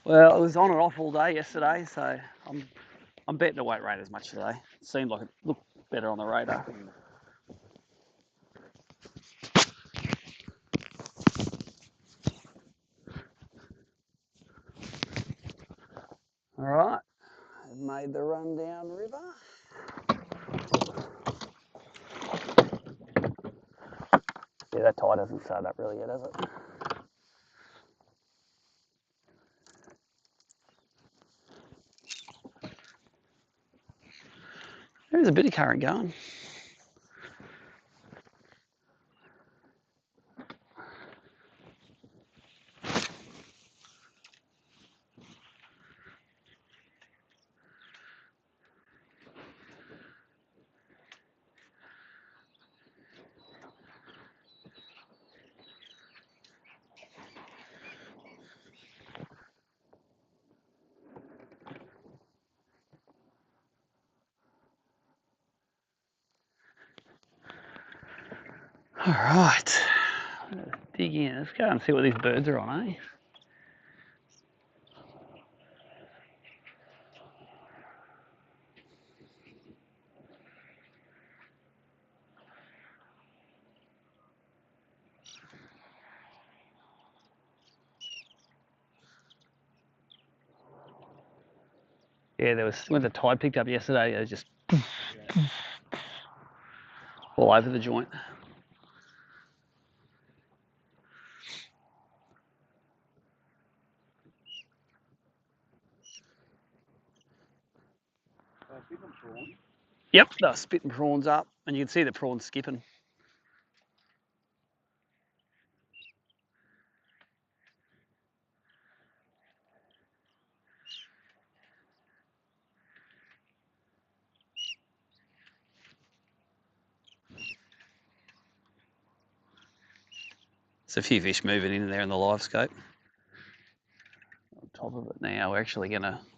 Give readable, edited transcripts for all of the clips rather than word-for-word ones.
Well, it was on and off all day yesterday, so I'm betting it won't rain as much today. It seemed like it looked better on the radar. All right, I've made the run down river. Yeah, that tide hasn't started up really yet, has it? There's a bit of current going. All right, dig in. Let's go and see what these birds are on, eh? Yeah, there was when the tide picked up yesterday. It was just all over the joint. Yep, they're spitting prawns up, and you can see the prawns skipping. There's a few fish moving in there in the live scope. On top of it now,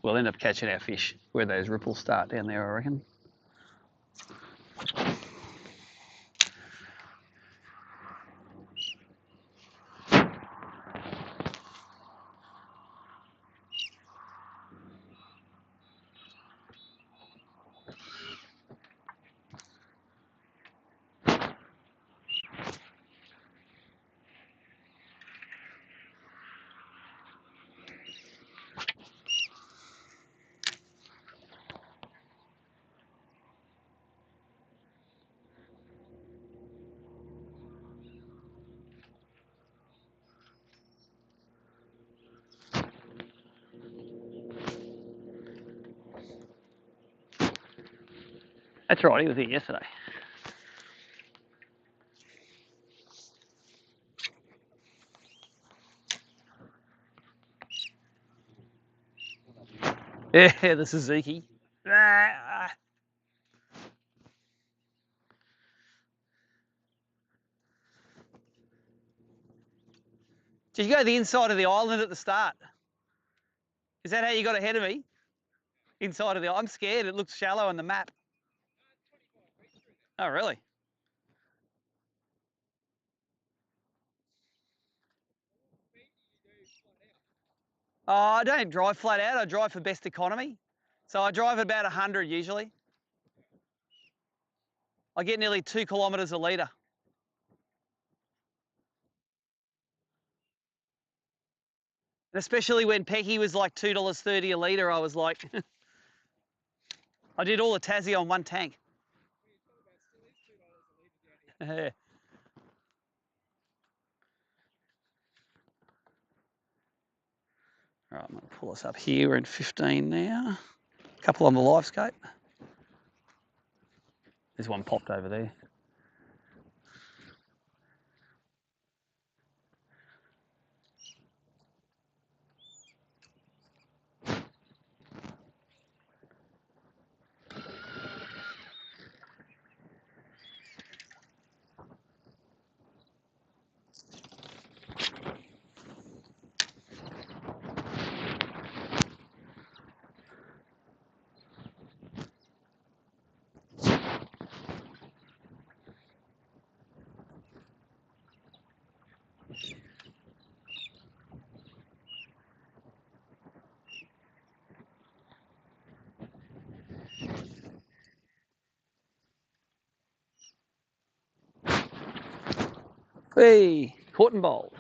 we'll end up catching our fish where those ripples start down there, I reckon. That's right, he was here yesterday. Yeah, the Suzuki. Ah. Did you go the inside of the island at the start? Is that how you got ahead of me? Inside of the I'm scared. It looks shallow on the map. Oh, really? Oh, I don't drive flat out. I drive for best economy. So I drive about 100 usually. I get nearly 2 kilometres a litre. And especially when Pecky was like $2.30 a litre, I was like, I did all the Tassie on one tank. Yeah. All right, I'm going to pull us up here. We're in 15 now. A couple on the live scope. There's one popped over there. Hey, caught and bowled.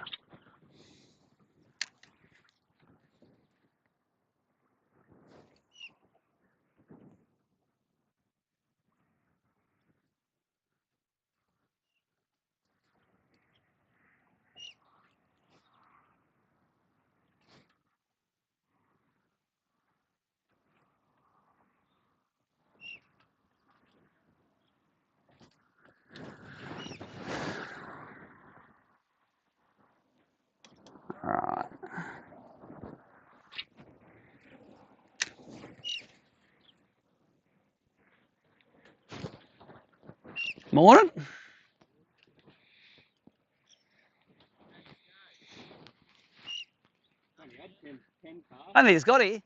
All right. Morning. I think he's got it.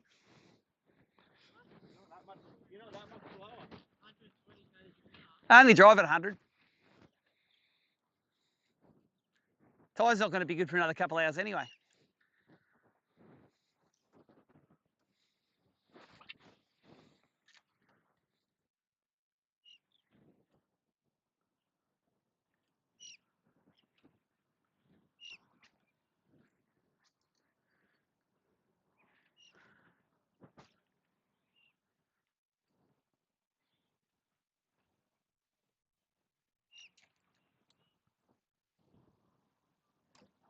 I only drive at 100. Tyre's not going to be good for another couple of hours anyway.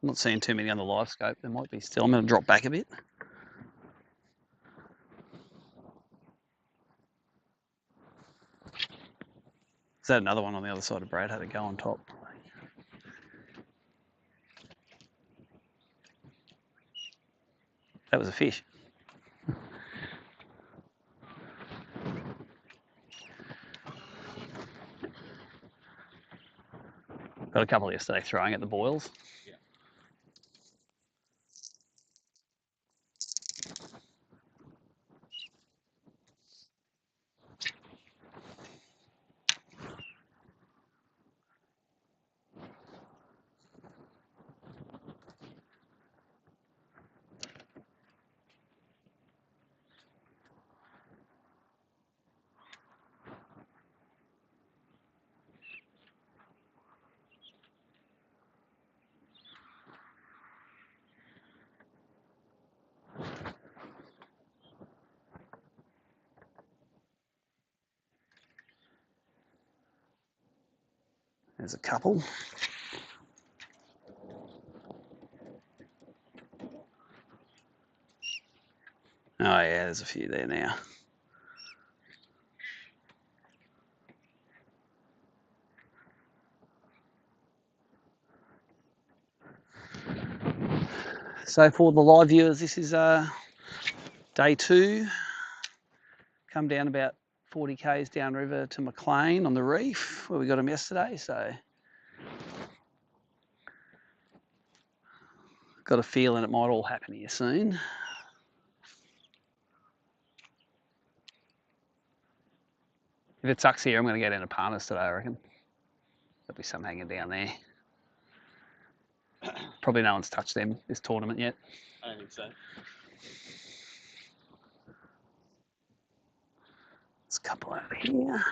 I'm not seeing too many on the live scope. There might be still. I'm going to drop back a bit. Is that another one on the other side of Brad? Had to go on top. That was a fish. Got a couple yesterday throwing at the boils. Yeah. There's a couple. Oh yeah, there's a few there now. So for the live viewers, this is day 2. Come down about 40 k's downriver to Maclean on the reef where we got them yesterday. So got a feeling it might all happen here soon. If it sucks here, I'm going to get into Parnas today, I reckon. There'll be some hanging down there. Probably no one's touched them this tournament yet. I don't think so. There's a couple over here.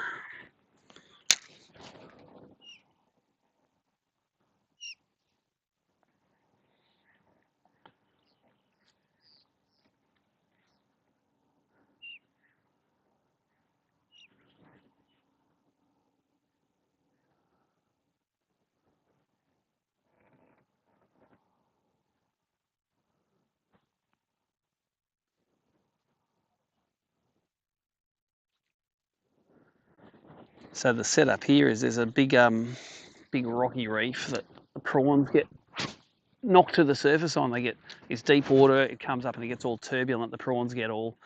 So the setup here is there's a big rocky reef that the prawns get knocked to the surface on. They get, it's deep water, it comes up and it gets all turbulent. The prawns get all,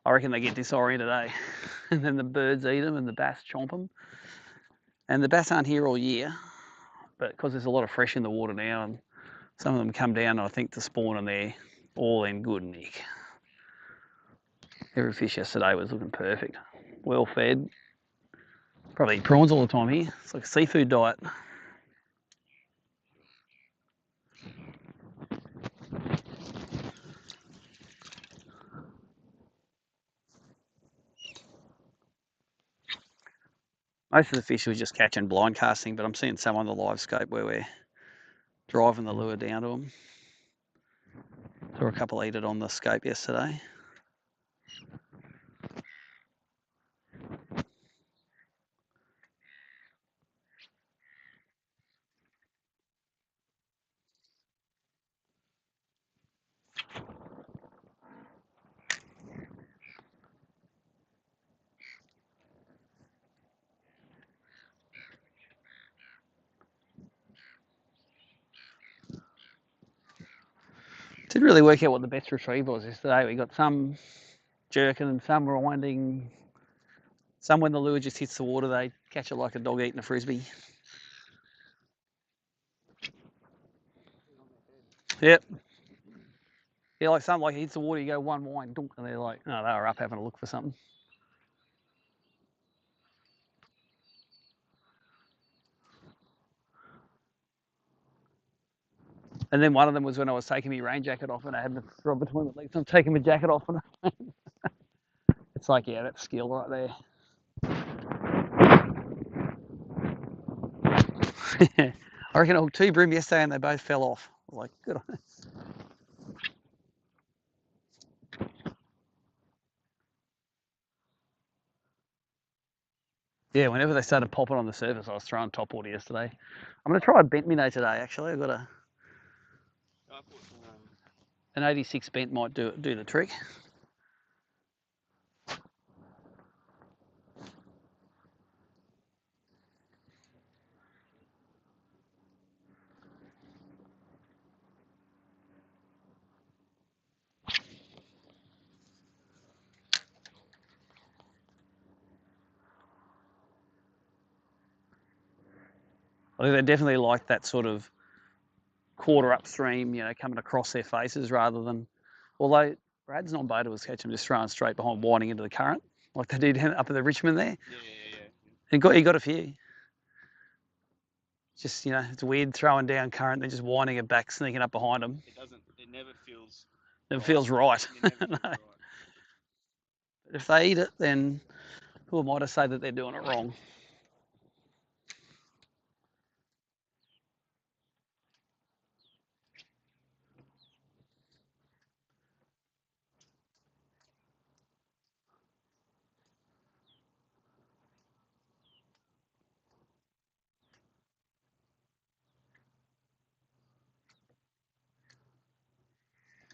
I reckon they get disoriented, eh? And then the birds eat them and the bass chomp them. And the bass aren't here all year, but because there's a lot of fresh in the water now, and some of them come down, I think, to spawn, and they're all in good nick. Every fish yesterday was looking perfect. Well fed. Probably eat prawns all the time here. It's like a seafood diet. Most of the fish was just catching blind casting, but I'm seeing some on the live scope where we're driving the lure down to them. Saw a couple eat it on the scope yesterday. Didn't really work out what the best retrieve was yesterday. We got some jerking and some winding. Some when the lure just hits the water, they catch it like a dog eating a frisbee. Yep. Yeah, like something like it hits the water, you go one wind, dunk, and they're like, oh, they were up having a look for something. And then one of them was when I was taking my rain jacket off and I had the rod between my legs. I'm taking my jacket off and it's like, yeah, that's skill right there. I reckon I hooked 2 bream yesterday and they both fell off. I was like, good on it. Yeah, whenever they started popping on the surface, I was throwing top water yesterday. I'm going to try a bent minnow today, actually. I've got an 86 bent might do the trick. I think they definitely like that sort of quarter upstream, coming across their faces rather than, although Brad's non-beta was catching them just throwing straight behind, winding into the current, like they did up at the Richmond there. Yeah. He got a few. Just, it's weird throwing down current, then just winding it back, sneaking up behind them. It never feels. It feels right. It never feels right. If they eat it, then who am I to say that they're doing it wrong?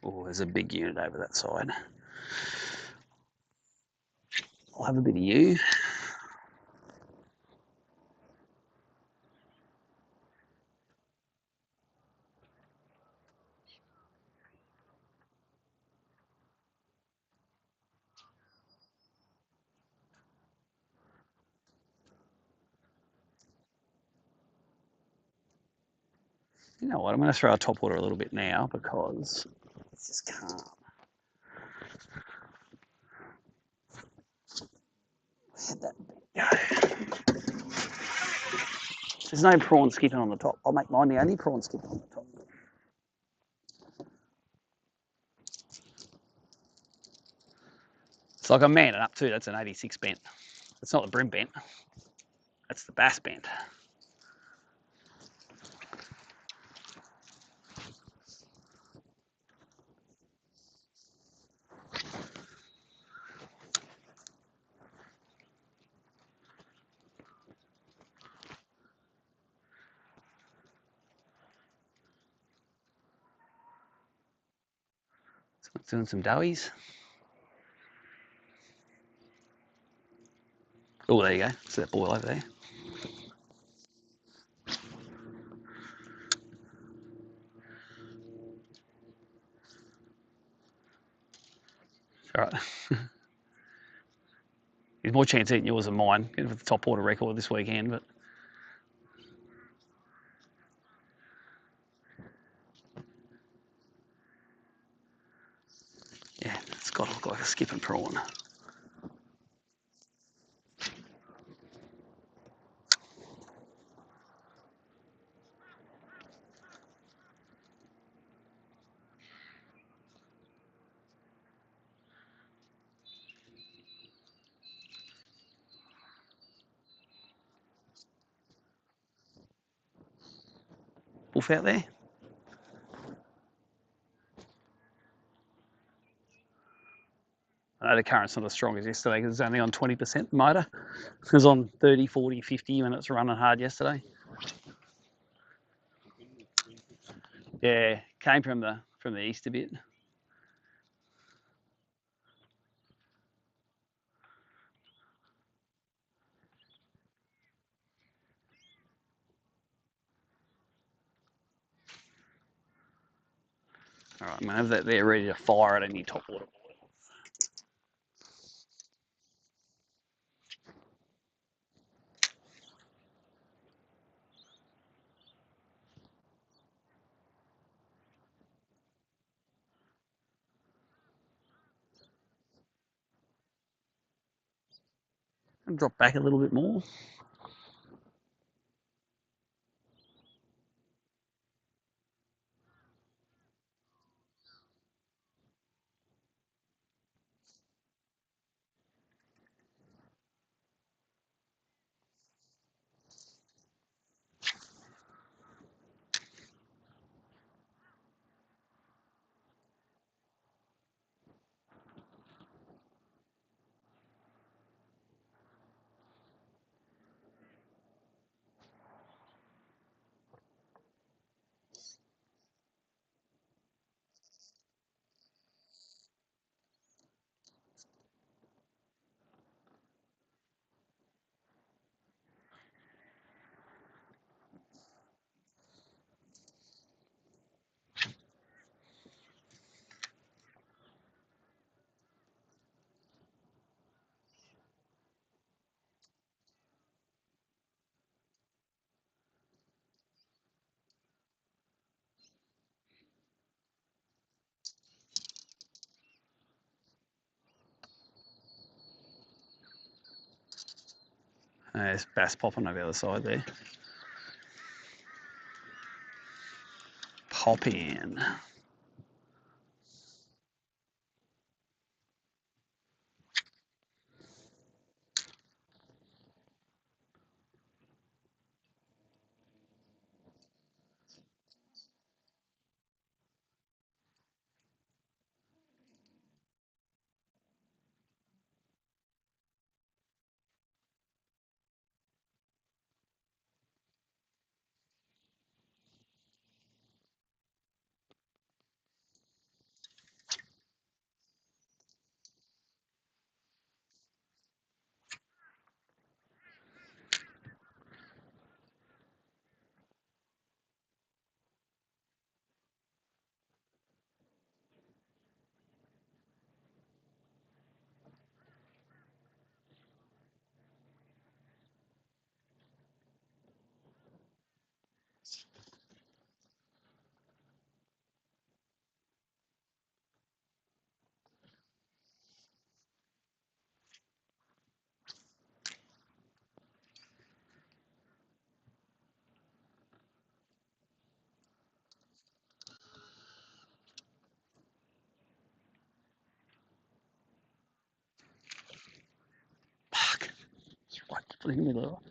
Oh, there's a big unit over that side. I'll have a bit of you. You know what? I'm going to throw a top water a little bit now because it's just calm. Where'd that go? There's no prawn skipping on the top. I'll make mine the only prawn skipping on the top. It's like I'm manning up too. That's an 86 bent. That's not the brim bent. That's the bass bent. Doing some doughies. Oh, there you go. See that boil over there? All right. There's more chance eating yours than mine. Getting for the top water record this weekend, but yeah, it's got to look like a skipping prawn. Wolf out there? The current's not as strong as yesterday because it's only on 20% motor. It was on 30, 40, 50 when it's running hard yesterday. Yeah, came from the east a bit. All right, I'm gonna have that there ready to fire at any top water. And drop back a little bit more. There's bass popping over the other side there. Pop in. Fuck. It's right in the middle.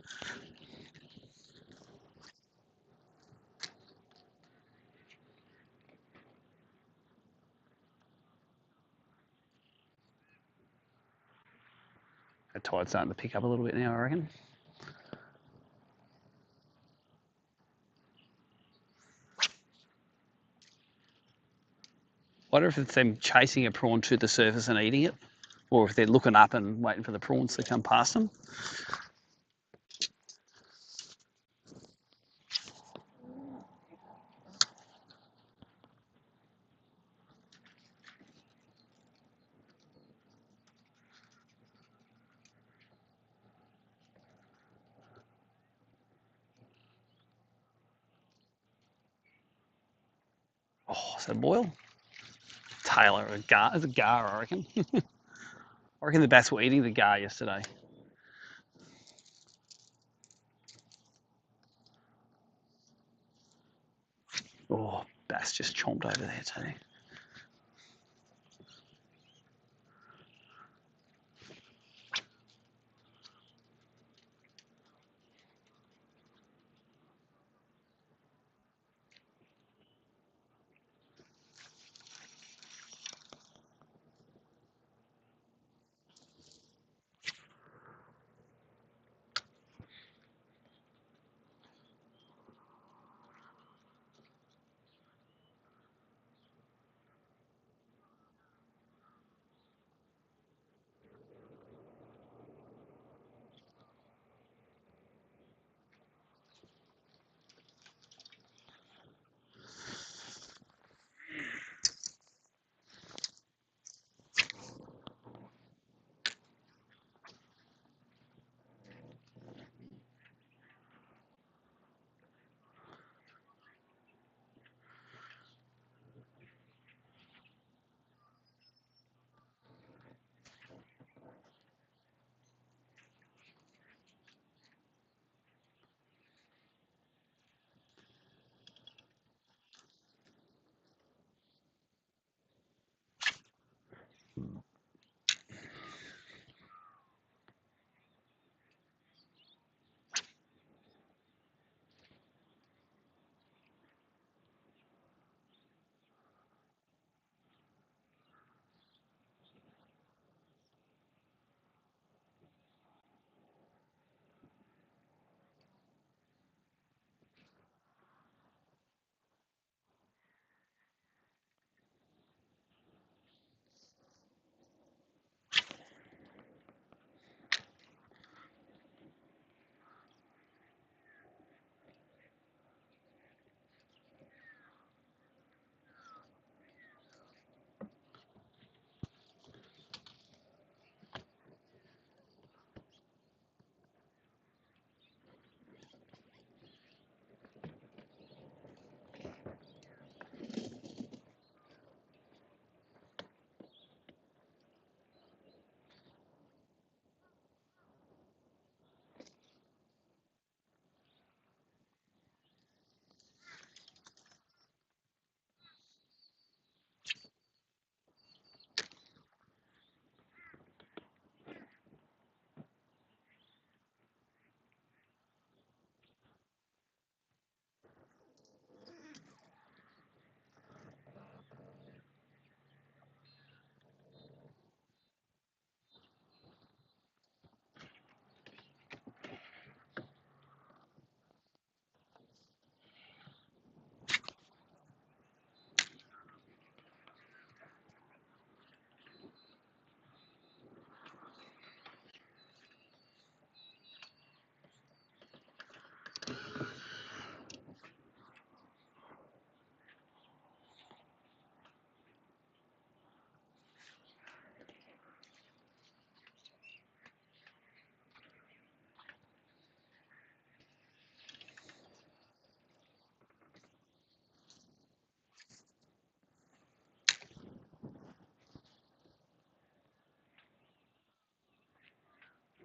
The tide's starting to pick up a little bit now, I reckon. Wonder if it's them chasing a prawn to the surface and eating it, or if they're looking up and waiting for the prawns to come past them. Oh, is that a boil? Tail or a gar? It's a gar, I reckon. I reckon the bass were eating the gar yesterday. Oh, bass just chomped over there too.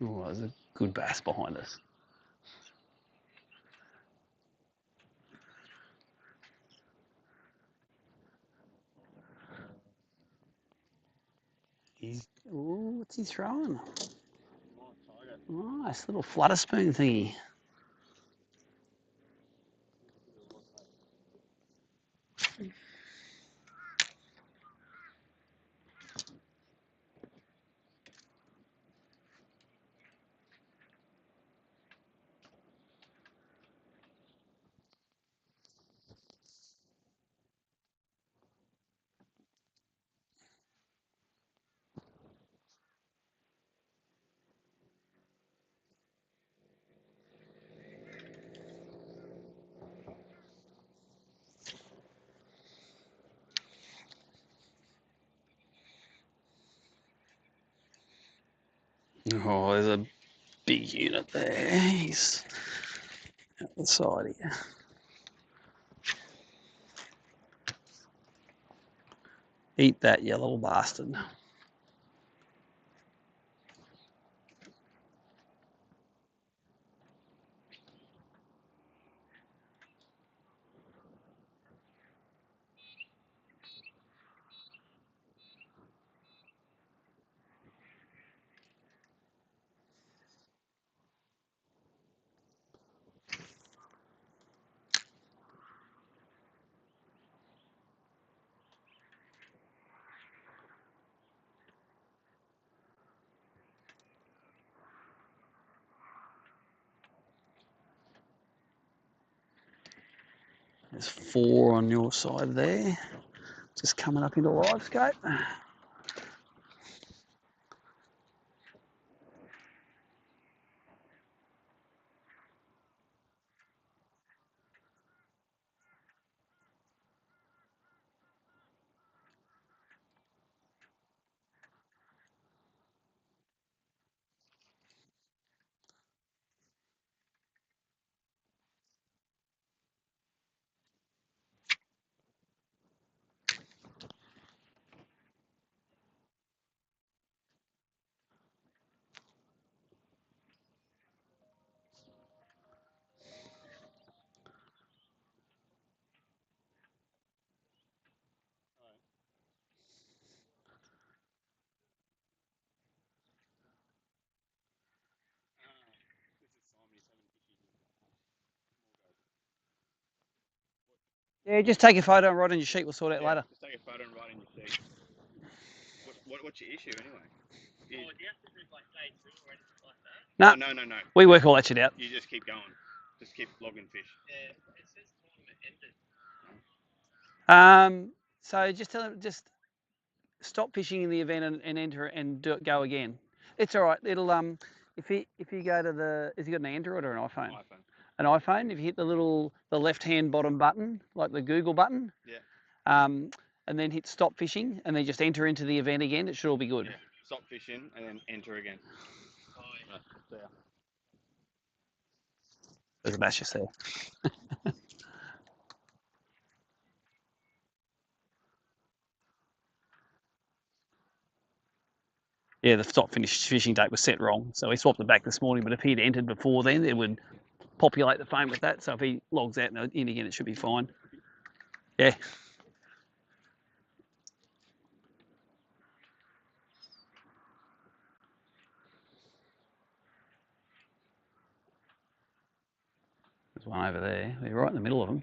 Oh, there's a good bass behind us. Ooh, what's he throwing? Nice little flutter spoon thingy. Oh, there's a big unit there. He's at the side here. Eat that, you little bastard. There's 4 on your side there. Just coming up into live scope. Yeah, just take a photo and write on your sheet. We'll sort it out later. Just take a photo and write in your sheet. What's your issue anyway? Do you have to do like day 2 or anything like that? No. We work all that shit out. You just keep going. Just keep logging fish. Yeah, it says tournament ended. So just tell them, just stop fishing in the event and enter and go again. It's all right. It'll if you go to the, has he got an Android or an iPhone? An iPhone. If you hit the left-hand bottom button, like the Google button. Yeah. And then hit stop fishing, and then just enter into the event again. It should all be good. Yeah. Stop fishing and then enter again. Oh, yeah. So, yeah. There's a bass just there. Yeah, the stop finish fishing date was set wrong, so we swapped it back this morning. But if he'd entered before then, it would populate the phone with that. So if he logs out and in again, it should be fine. Yeah. There's one over there. We're right in the middle of them.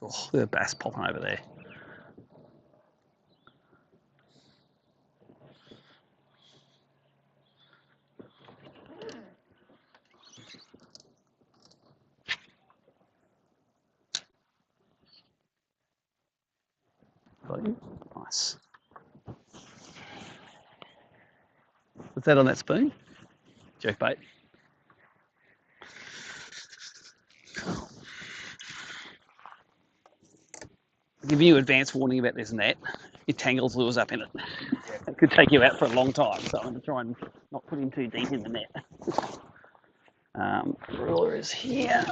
Oh, there's a bass popping over there. Nice. What's that on that spoon? Jerk bait. Giving you advance warning about this net. It tangles lures up in it. It could take you out for a long time, so I'm going to try and not put him too deep in the net. Ruler is here.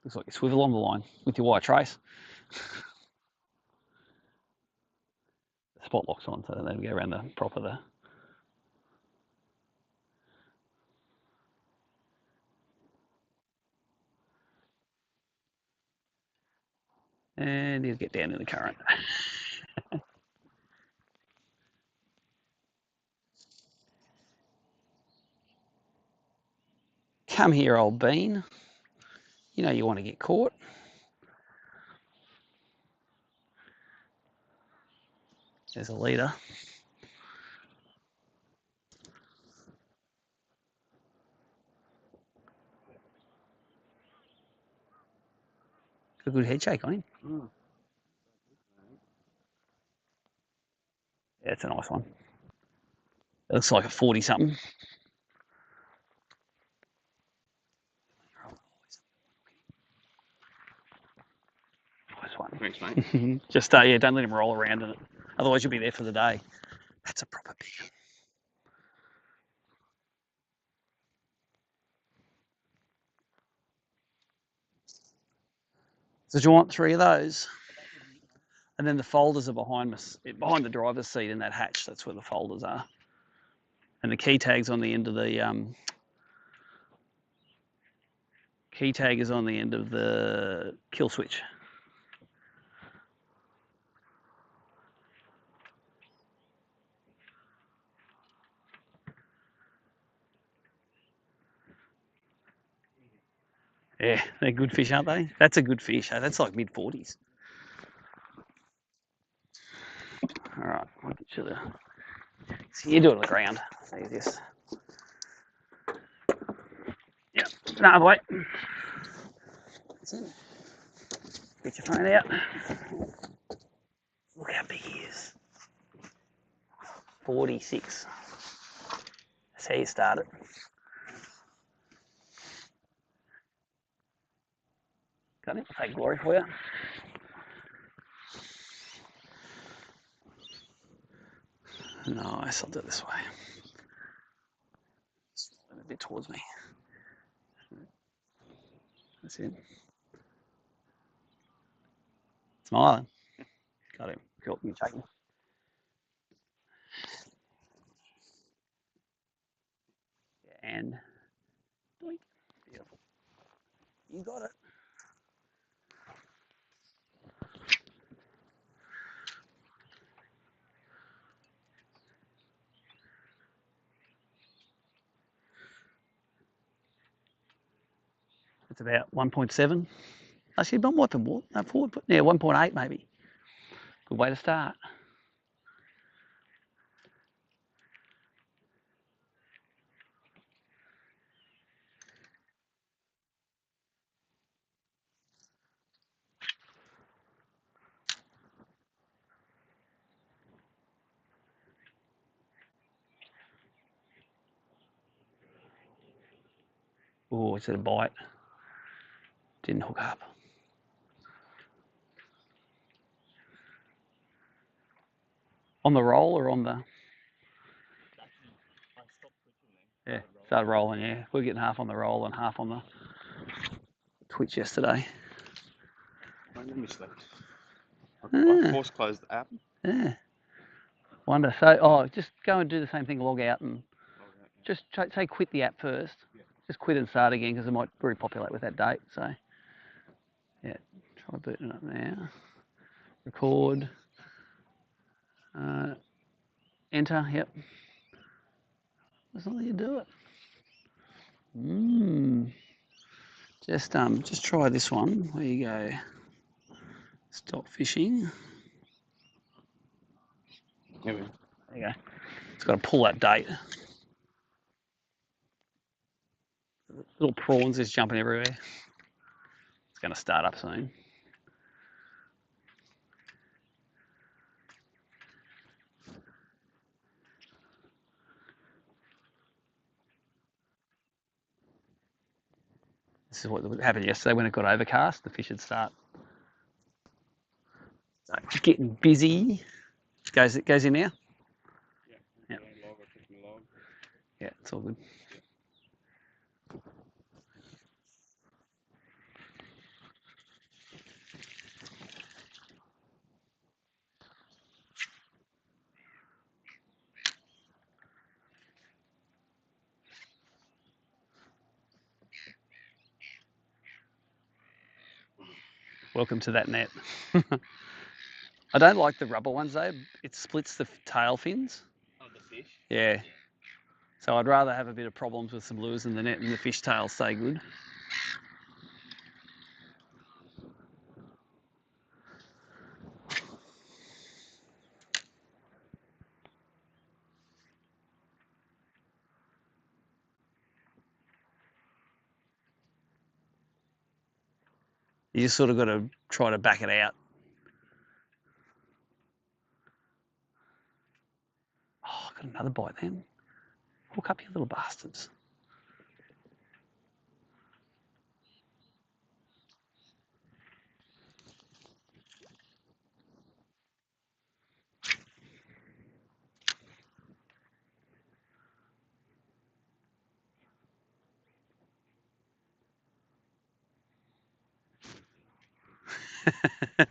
Looks like you swivel on the line with your wire trace. The spot lock's on, so then we go around the prop of the. And he'll get down in the current. Come here, old bean. You know you want to get caught. There's a leader. Got a good head shake on him. Yeah, it's a nice one. It looks like a 40 something. Nice one. Thanks, mate. Just yeah, don't let him roll around in it. Otherwise, you'll be there for the day. That's a proper big one. So do you want 3 of those? And then the folders are behind the driver's seat in that hatch. That's where the folders are. And the key tag's on the end of the key tag is on the end of the kill switch. Yeah, they're good fish, aren't they? That's a good fish. That's like mid-40s. All right, I'll get you the. So you do it on the ground. It's easiest. Yep, another way. That's it. Get your phone out. Look how big he is. 46. That's how you start it. Got it? I'll take glory for you. Nice, I'll do it this way. A bit towards me. That's it. Smiling. Got him. Cool. You take him. And doink. Beautiful. You got it. It's about 1.7. Actually, not more than more. No, forward. Yeah, 1.8 maybe. Good way to start. Oh, it's a bite. Didn't hook up. On the roll or on the? Yeah, started rolling, yeah. We're getting half on the roll and half on the twitch yesterday. I missed that. I Ah, force closed the app. yeah. Wonder. So, just go and do the same thing, log out and just say quit the app first. Yeah. Just quit and start again because it might repopulate with that date. So, yeah, try booting it up now. Record. Enter, yep. That's not how you do it. Just try this one where you go stop fishing. Here we go. There you go. It's got to pull that date. Little prawns is jumping everywhere. It's going to start up soon. This is what happened yesterday when it got overcast. The fish would start getting busy. Goes in now. Yeah. Log, I took my log. Yeah, it's all good. Welcome to that net. I don't like the rubber ones though. It splits the tail fins. Oh, the fish? Yeah. So I'd rather have a bit of problems with some lures in the net and the fish tails stay good. You just sort of got to try to back it out. Oh, I got another bite then. Hook up, you little bastards.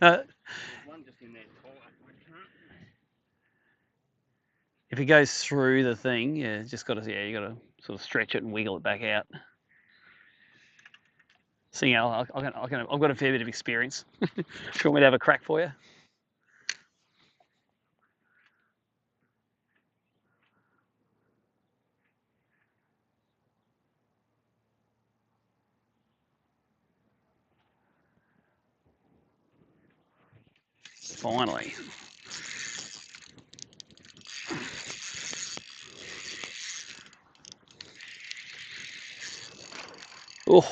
There's one just in there tall. If it goes through the thing, yeah, you got to sort of stretch it and wiggle it back out. So, I've got a fair bit of experience. Do you want me to have a crack for you? Finally. Oh.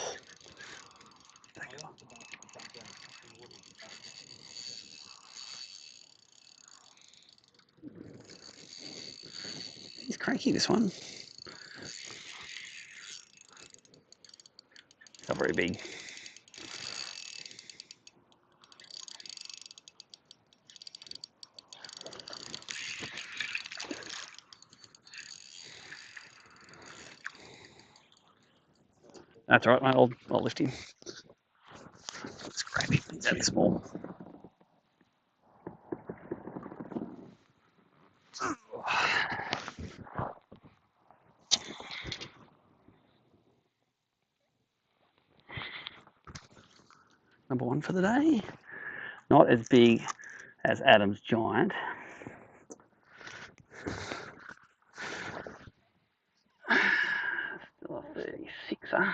He's cranky, this one. Not very big. That's all right, mate. I'll lift him. Let's grab him. He's only small. Number one for the day. Not as big as Adam's giant. Still a 36er.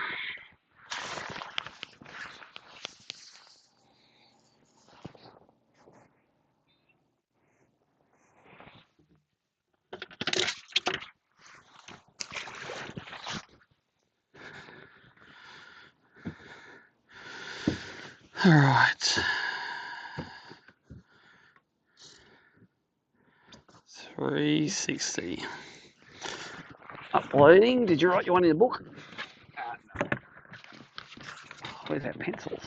All right. 360. Uploading. Did you write your one in the book? No. Where's our pencils?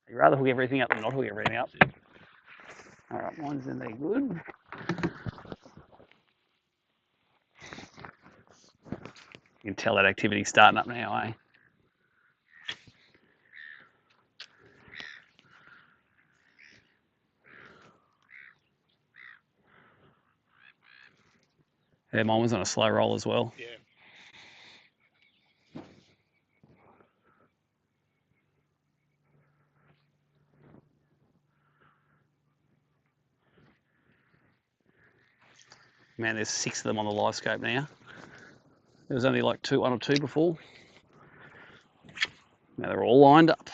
You'd rather hook everything up than not hook everything up. All right, mine's in there good. You can tell that activity's starting up now, eh? Yeah, mine was on a slow roll as well. Yeah. Man, there's 6 of them on the live scope now. There was only like one or two before. Now they're all lined up.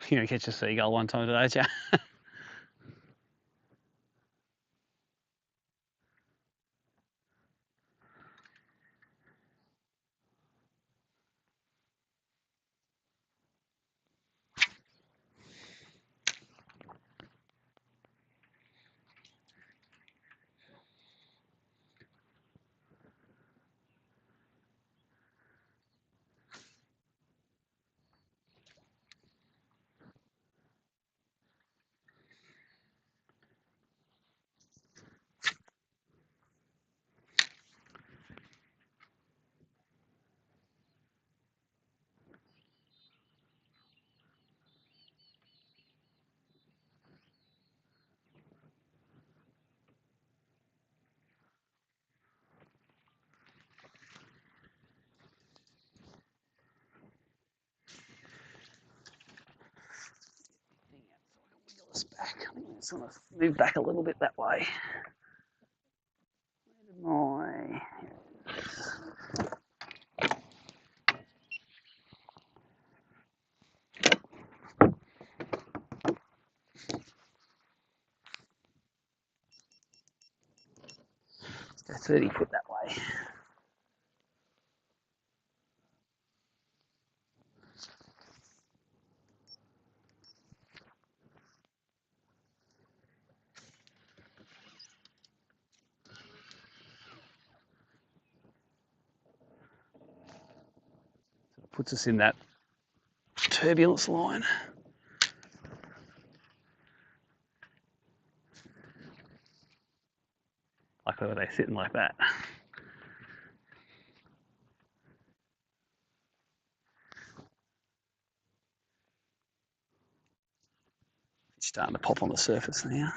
You're going to catch a seagull one time today, aren't you? Back. I think it's going to move back a little bit that way. My let's go 30 foot that way. puts us in that turbulence line. Luckily they're sitting like that. It's starting to pop on the surface now.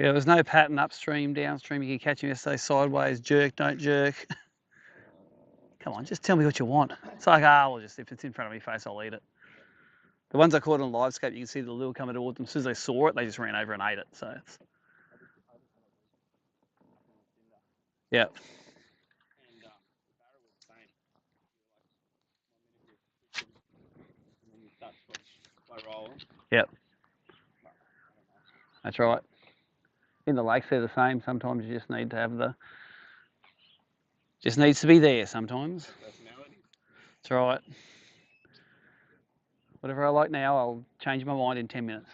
Yeah, there's no pattern upstream, downstream. You can catch him yesterday sideways, jerk, don't jerk. Come on, just tell me what you want. It's like, well, just if it's in front of my face, I'll eat it. The ones I caught on live scope, you can see the lure coming towards them. As soon as they saw it, they just ran over and ate it. So it's... Yeah. And the barrow was the same. And then you start slow rolling. Yep. That's right. In the lakes, they're the same. Sometimes you just need to have the... Just needs to be there sometimes. Personality. That's right. Whatever I like now, I'll change my mind in 10 minutes.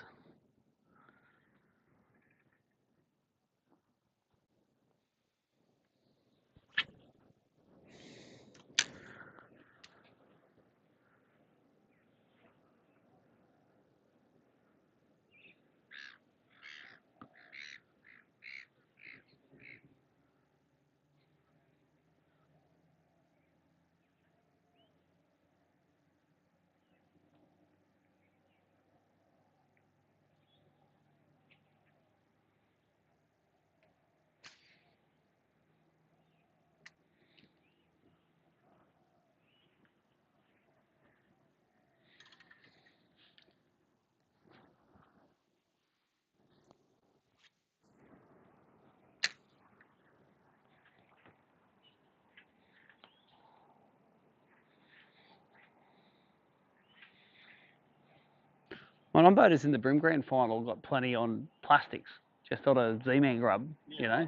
My on-boat is in the Brim Grand Final, got plenty on plastics, just on a Z-Man grub, you know,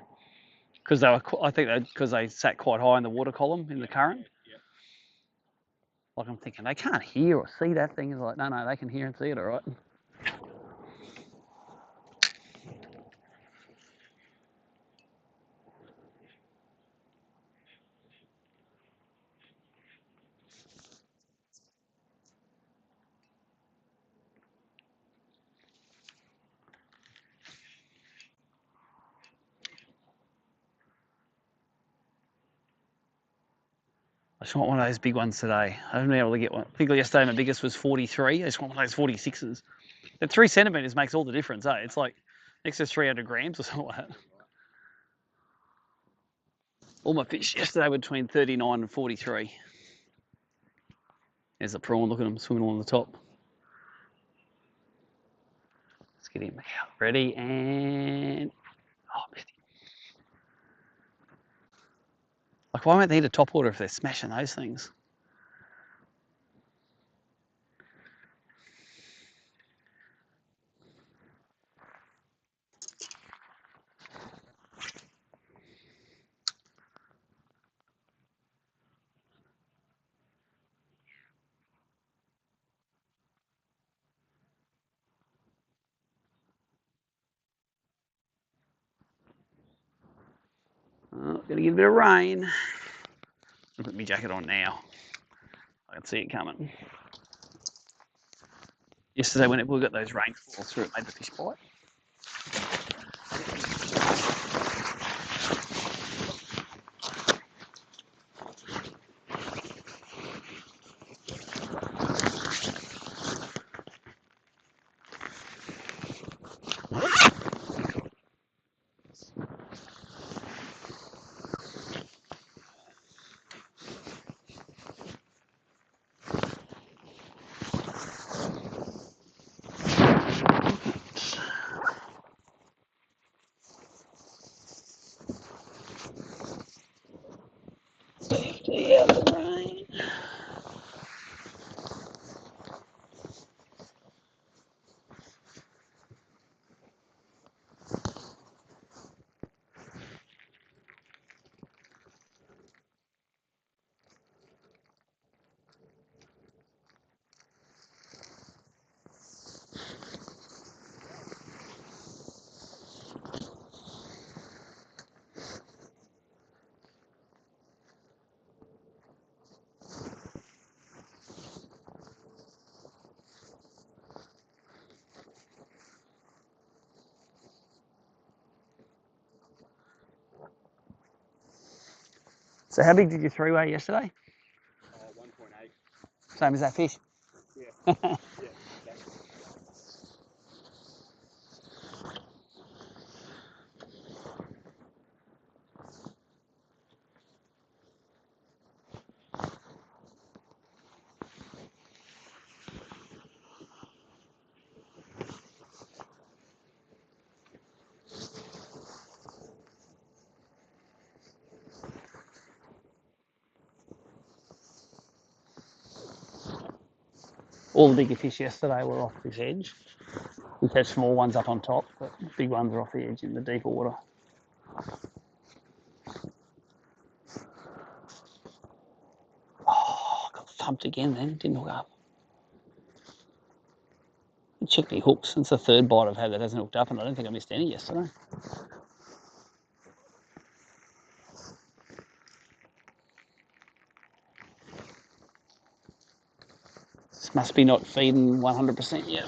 because they were, I think, because they sat quite high in the water column in the current. Yep. Like I'm thinking, they can't hear or see that thing. It's like, no, they can hear and see it, all right. I just want one of those big ones today. I haven't been able to get one. I think yesterday my biggest was 43. I just want one of those 46s. That 3 centimeters makes all the difference, eh? It's like next to 300 grams or something like that. All my fish yesterday were between 39 and 43. There's a prawn, look at him swimming along the top. Let's get him ready and... Oh, missed him. Like, why won't they need a top water if they're smashing those things? Oh, gonna get a bit of rain. I'll put my jacket on now. I can see it coming. Yesterday, when we got those rainfalls through, it made the fish bite. So how big did you three-weigh yesterday? 1.8. Same as that fish? Yeah. Yeah, exactly. All the bigger fish yesterday were off this edge. We catch small ones up on top, but big ones are off the edge in the deeper water. Oh, got thumped again then, didn't hook up. Check me hooks. It's the third bite I've had that hasn't hooked up, and I don't think I missed any yesterday. This must be not feeding 100% yet.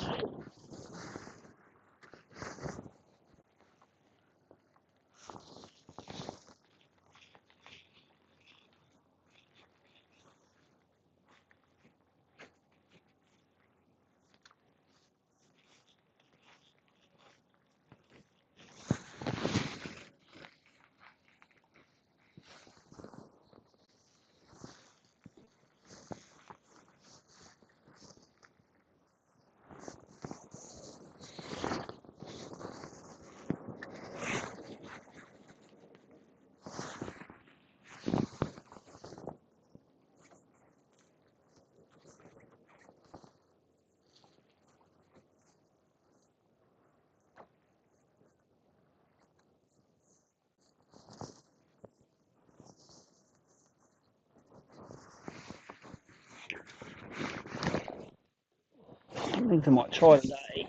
I think I might try today.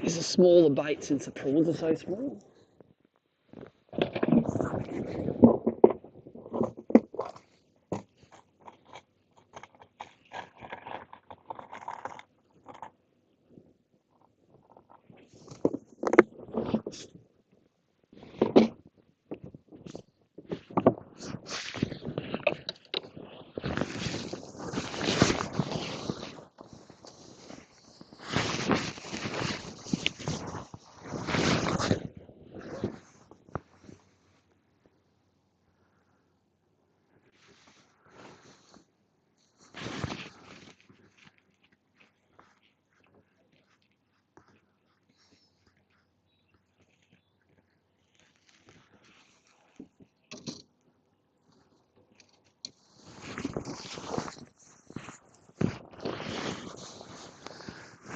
Is a smaller bait since the prawns are so small.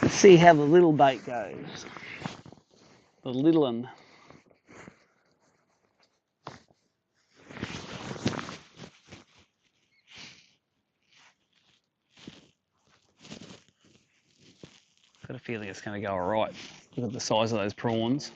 Let's see how the little bait goes. The little one. Got a feeling it's going to go all right. Look at the size of those prawns.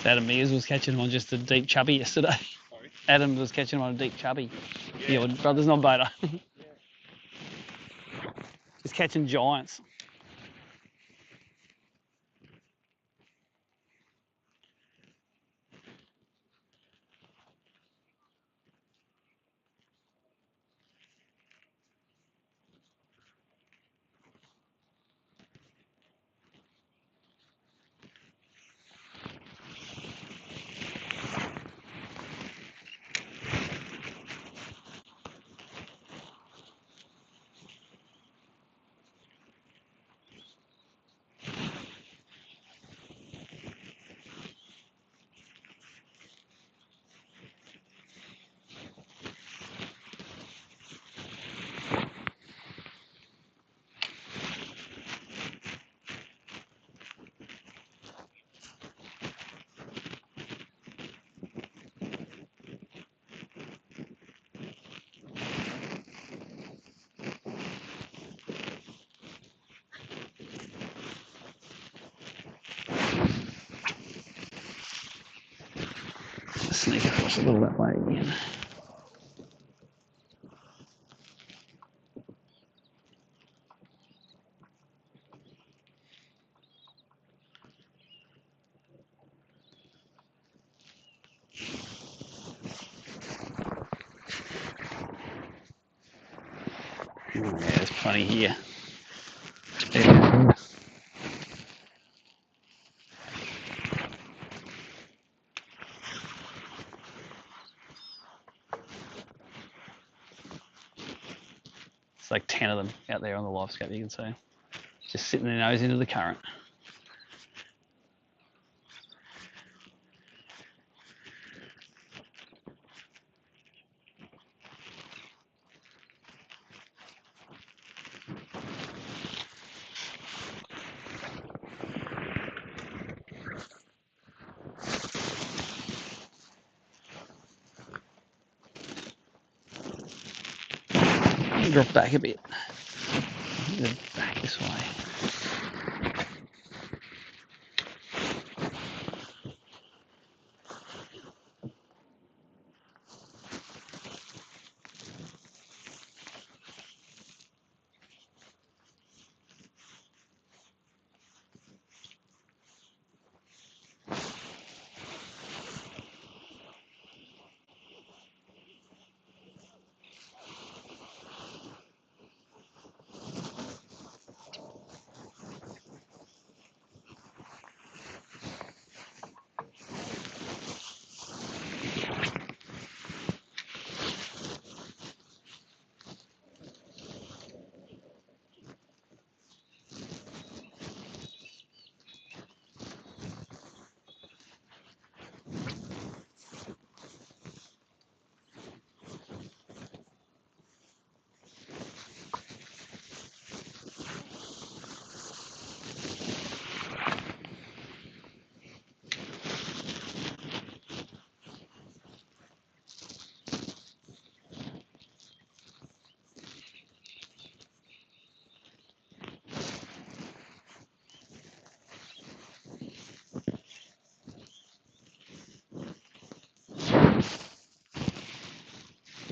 Adam Mears was catching them on just a deep chubby yesterday. Sorry? Adam was catching them on a deep chubby. Yeah. Your brother's not better. He's catching giants. sneak across a little that way again. Oh, yeah, there's plenty here. Yeah. It's like 10 of them out there on the live scope, you can see. Just sitting their nose into the current. Drop back a bit. Back this way.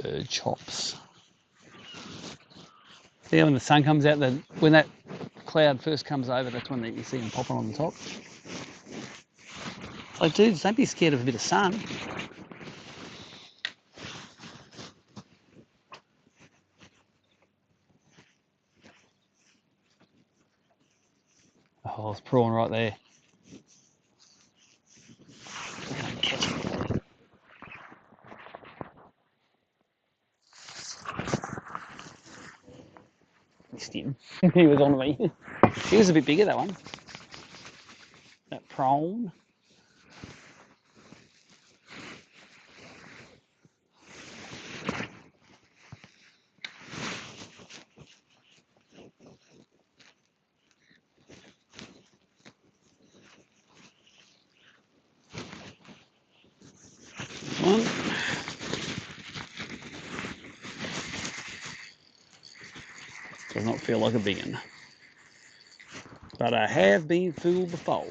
Bird chops. See, when the sun comes out, when that cloud first comes over, that's when you see them popping on the top. Like, dudes, don't be scared of a bit of sun. Oh, it's prawn right there. Catch him. Missed him. He was on me. He was a bit bigger, that one. That prawn. One. Does not feel like a big one. But I have been fooled before.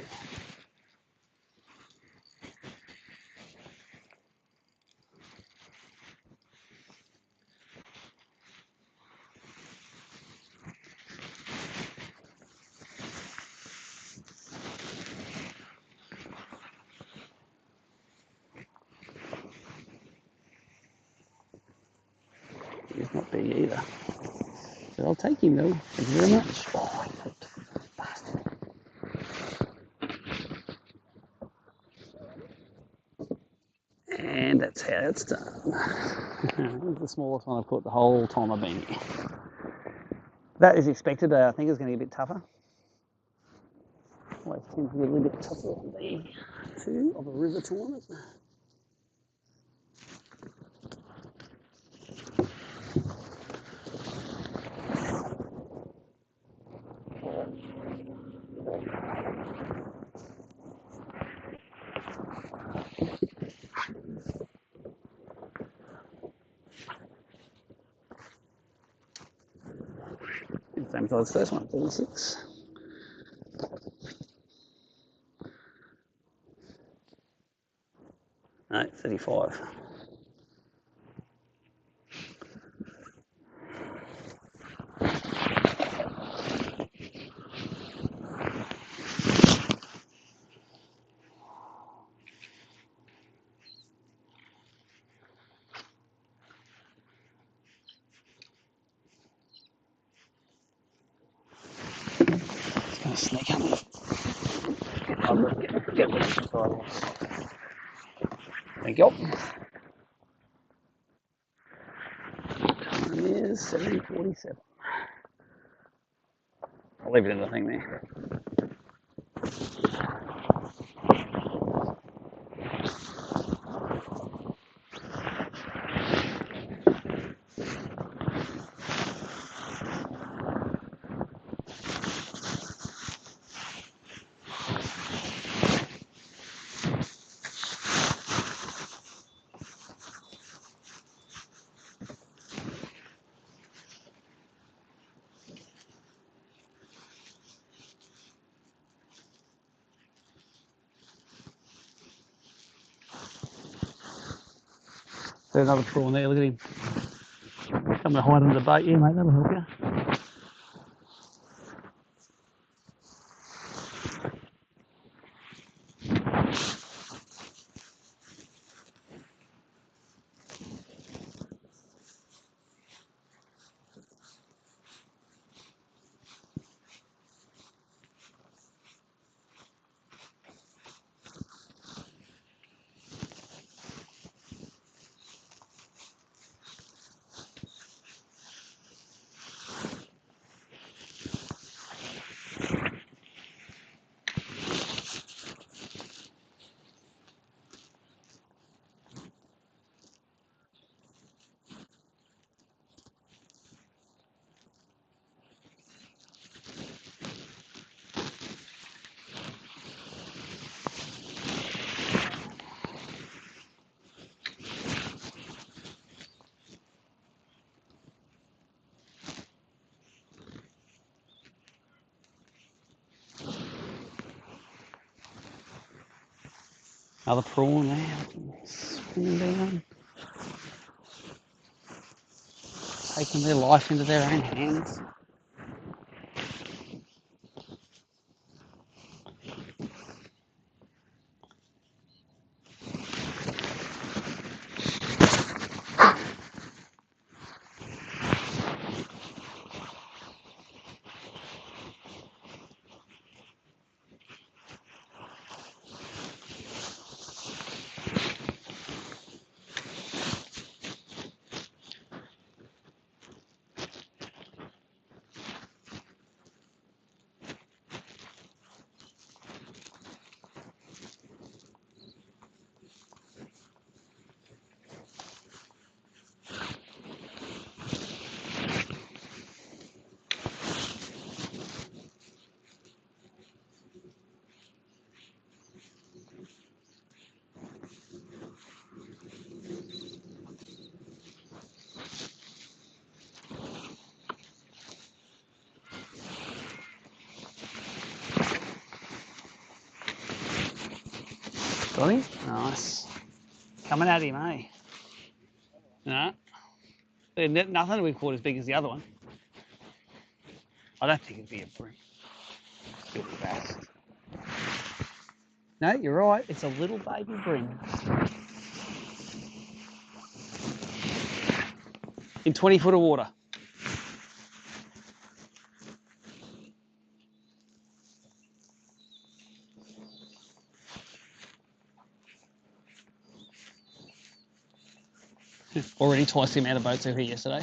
He's not big either. But I'll take him though. Thank you very much. Oh, I hooked. Bastard. And that's how it's done. This is the smallest one I've caught the whole time I've been here. That is expected. I think it's going to get a bit tougher. Always tends to be a little bit tougher on day 2 of a river tournament. Same size as the first one, 36. No, 35. It's going to sneak up. Get the There you go. Time is 7:47. I'll leave it in the thing there. There's another prawn there, look at him. Coming to hide under the boat. Yeah, mate, that'll help you. Another prawn there, swimming down, taking their life into their own hands. Got him? Nice. Coming at him, eh? No. Nothing we've caught as big as the other one. I don't think it'd be a bream. Still fast. No, you're right. It's a little baby bream. In 20 foot of water. Already twice the amount of boats over here yesterday.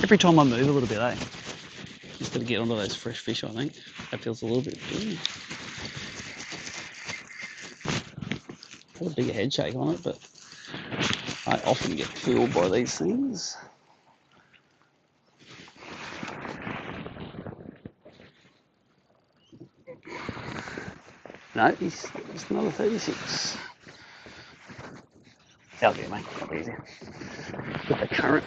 Every time I move a little bit, eh? Just got to get onto those fresh fish, I think. That feels a little bit big. Has a bigger head shake on it, but I often get fooled by these things. No, he's just another 36. Out there, mate. Not easy. With the current.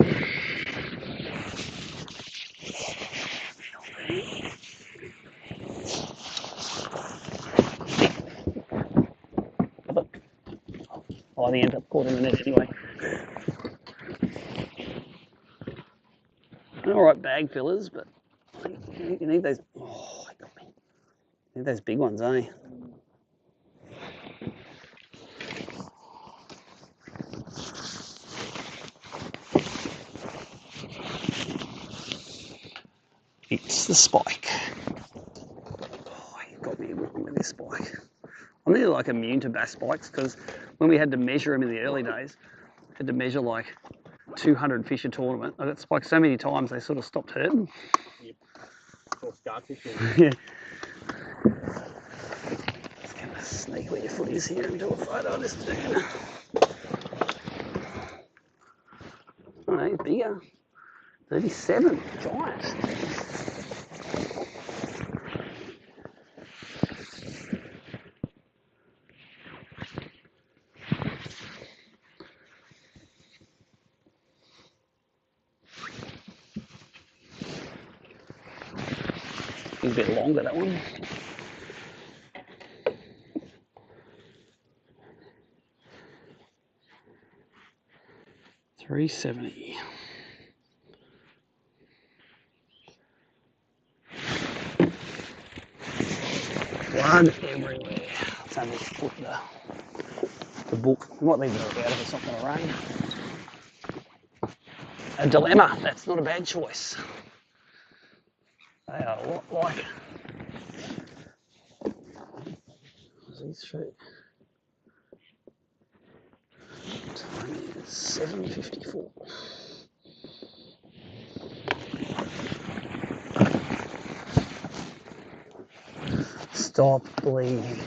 Oh, they end up caught in the net anyway. All right, bag fillers, but you need those. Oh, I got me. You need those big ones, eh? It's the spike. Oh, you got me wrong with this spike. I'm nearly like immune to bass spikes because when we had to measure them in the early days, had to measure like 200 fish a tournament. I got spiked so many times they sort of stopped hurting. Yep. It's all scar tissue. Yeah. Just gonna sneak where your foot is here and do a photo of this dude. Oh, he's bigger. 37, giant. He's a bit longer, that one. $3.70. Blood everywhere. Let's only put the book. We might leave the book out if it's not going to rain. A dilemma. That's not a bad choice. They are a lot like these feet. Time is 7:54. Stop bleeding.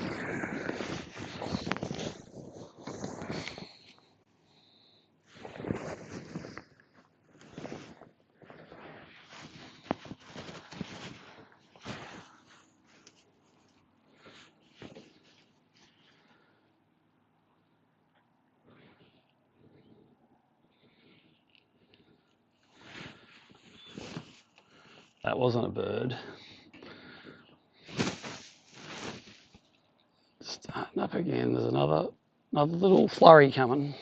That wasn't a bird. Starting up again. There's another little flurry coming.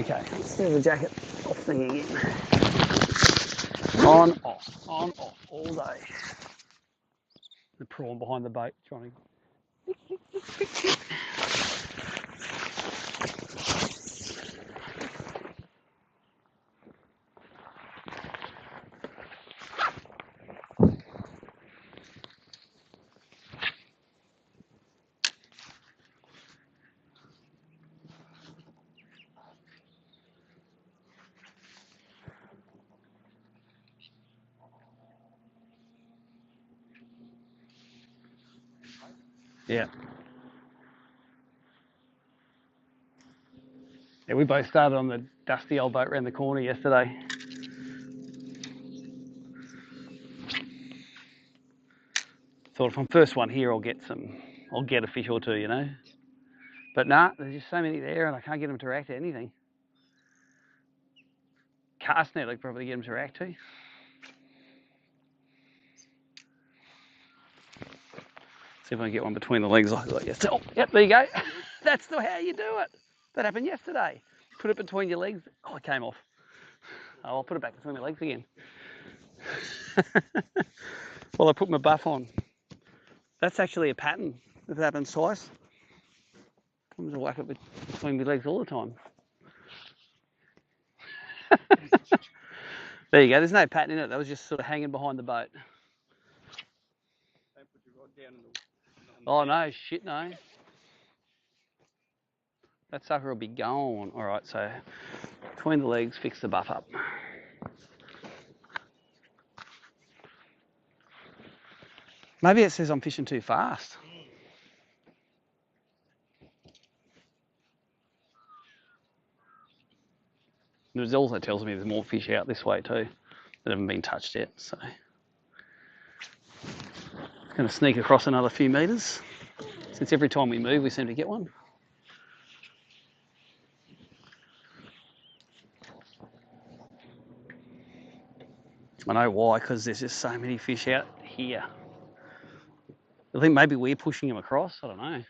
Okay, let's do the jacket off thing again. On, off, all day. prawn behind the boat trying to. Yeah. Yeah, we both started on the dusty old boat around the corner yesterday. Thought if I'm first one here, I'll get a fish or two, you know. But nah, there's just so many there, and I can't get them to react to anything. Cast net, I could probably get them to react to. See if I can get one between the legs like that yesterday. Oh, yep, there you go. That's not how you do it. That happened yesterday. Put it between your legs. Oh, it came off. Oh, I'll put it back between my legs again. Well, I put my buff on. That's actually a pattern. If it happens twice, comes to whack it between my legs all the time. There you go. There's no pattern in it. That was just sort of hanging behind the boat. Don't put you right down on Oh no, shit no. That sucker will be gone. All right, so between the legs, fix the buff up. Maybe it says I'm fishing too fast. It also tells me there's more fish out this way too that haven't been touched yet. So it's going to sneak across another few metres. Since every time we move, we seem to get one. I know why, because there's just so many fish out here. I think maybe we're pushing them across. I don't know.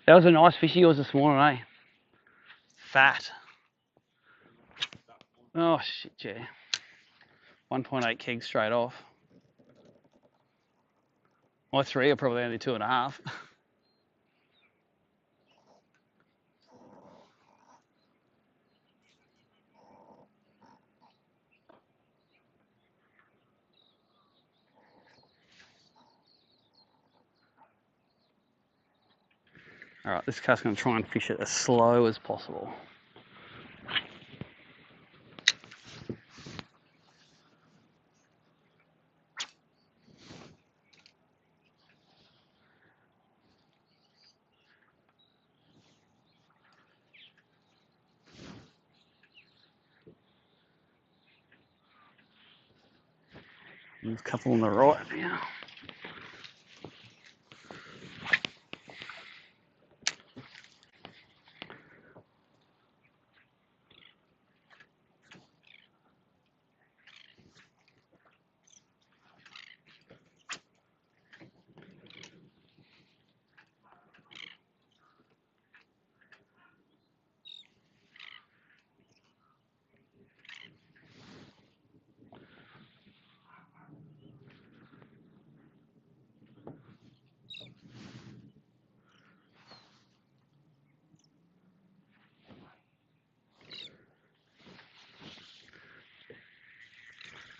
That was a nice fish of yours this morning, eh? Fat. Oh, shit, yeah. 1.8 kegs straight off. My 3 are probably only 2.5. All right, this cast's going to try and fish it as slow as possible. There's a couple on the right here.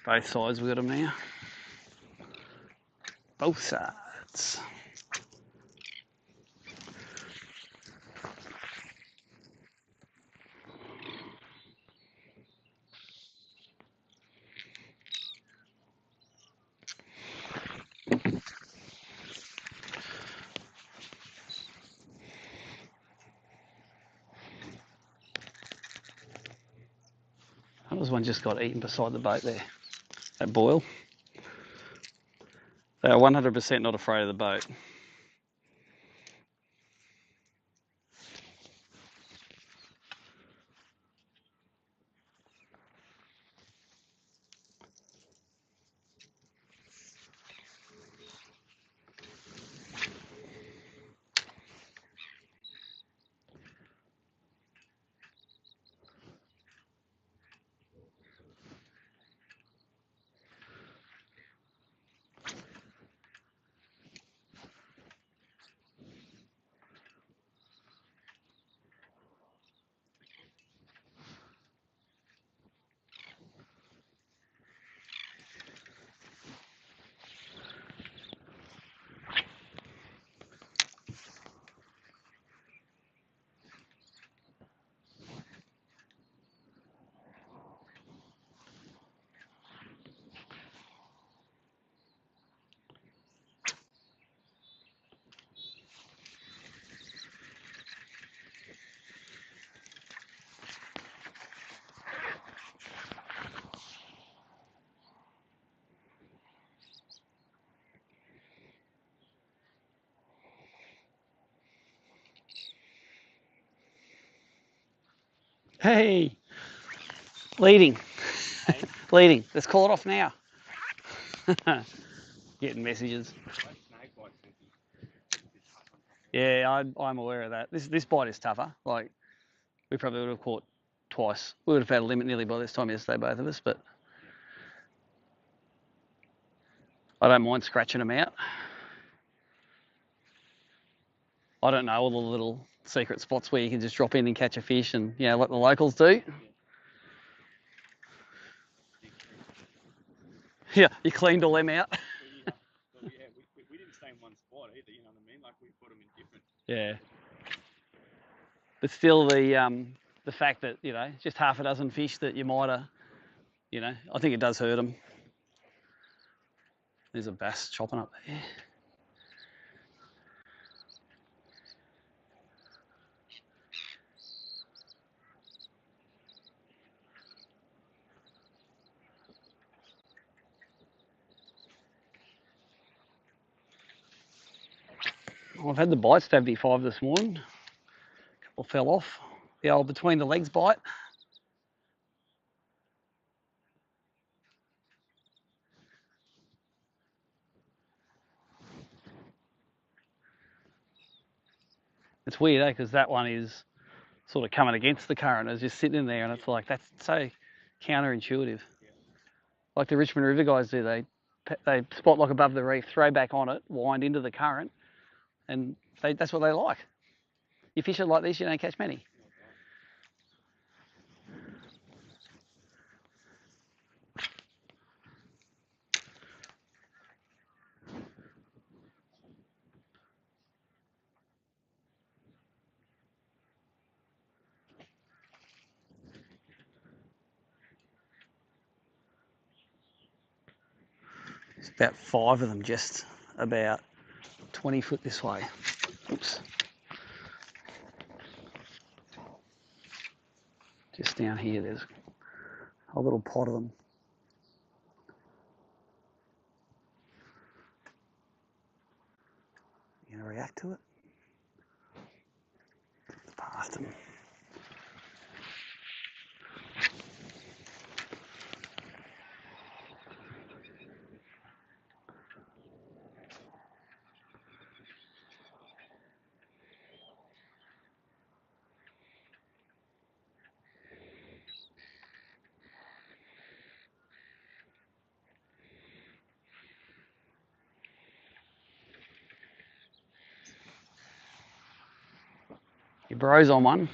Both sides we got them now. Both sides. one just got eaten beside the boat there. That boil. They are 100% not afraid of the boat. Hey, leading, Hey, leading. Let's call it off now. Getting messages. snake bite sensitive. Yeah, I'm aware of that. This bite is tougher. Like we probably would have caught twice. We would have had a limit nearly by this time yesterday, both of us. But I don't mind scratching them out. I don't know all the little secret spots where you can just drop in and catch a fish, and like the locals do. Yeah, you cleaned all them out. Well, yeah, we didn't stay in one spot either. You know what I mean? Like we put them in different. Yeah. But still, the fact that just half a dozen fish that you might have, I think it does hurt them. There's a bass chopping up there. Well, I've had the bite 75 this morning. A couple fell off. The old between the legs bite. It's weird, eh? Because that one is sort of coming against the current. It's just sitting in there, and it's like that's so counterintuitive. Like the Richmond River guys do. They spot lock above the reef, throw back on it, wind into the current, and that's what they like. You fish it like this, you don't catch many. There's about 5 of them just about 20 foot this way. Oops. Just down here, there's a little pot of them. You gonna react to it? Past them. Your bro's on one.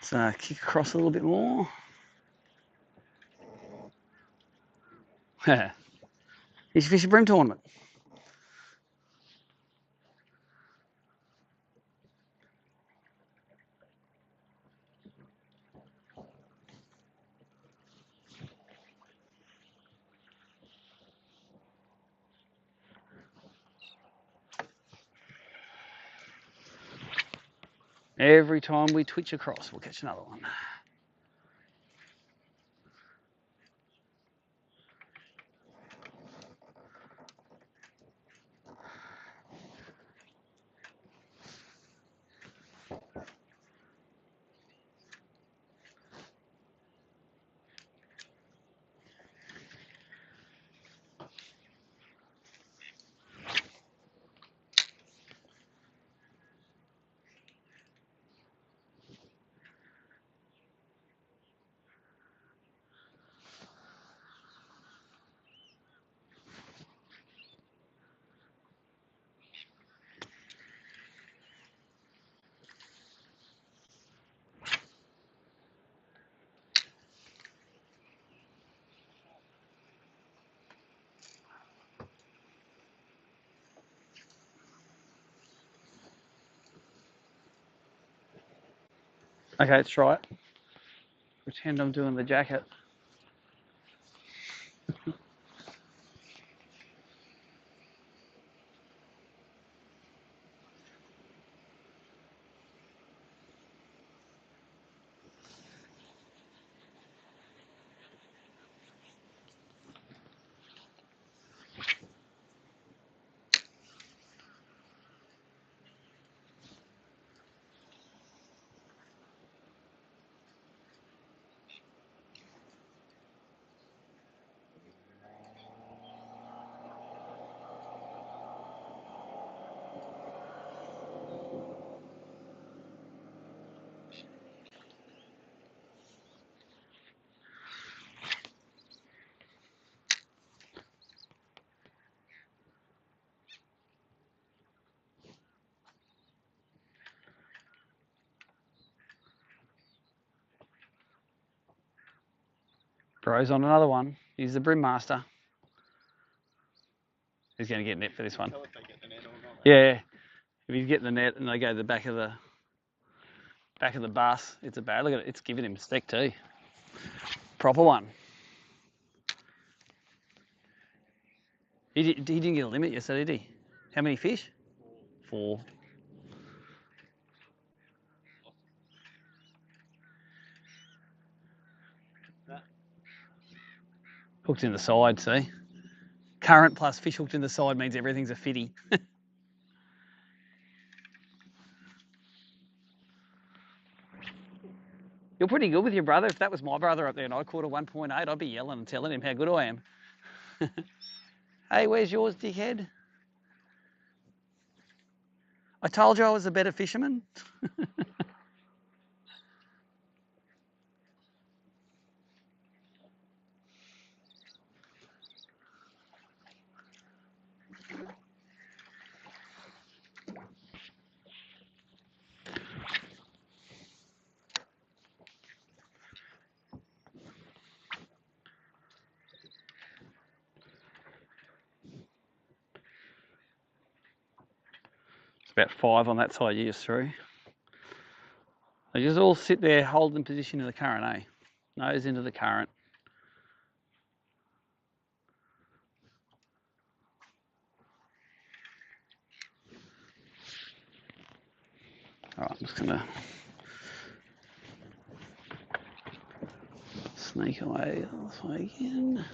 So kick across a little bit more. Here's your fish and bream tournament. Every time we twitch across, we'll catch another one. Okay, let's try it. Pretend I'm doing the jacket. Bro's on another one. He's the Brim Master. He's going to get net for this one. Tell if they get the net or not. Yeah, if he's getting the net and they go to the back of the bus, it's a bad. Look at it. It's giving him stick too. Proper one. He didn't get a limit yesterday, did he? How many fish? 4. Hooked in the side, see? Current plus fish hooked in the side means everything's a fitty. You're pretty good with your brother. If that was my brother up there and I caught a 1.8, I'd be yelling and telling him how good I am. Hey, where's yours, dickhead? I told you I was a better fisherman. It's about 5 on that side, years through. They just all sit there holding position in the current, eh? Nose into the current. All right, I'm just gonna sneak away this way again.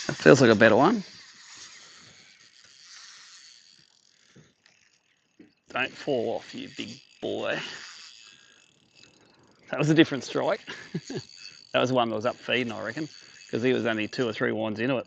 That feels like a better one. Don't fall off, you big boy. That was a different strike. That was one that was up feeding, I reckon, because he was only 2 or 3 winds into it.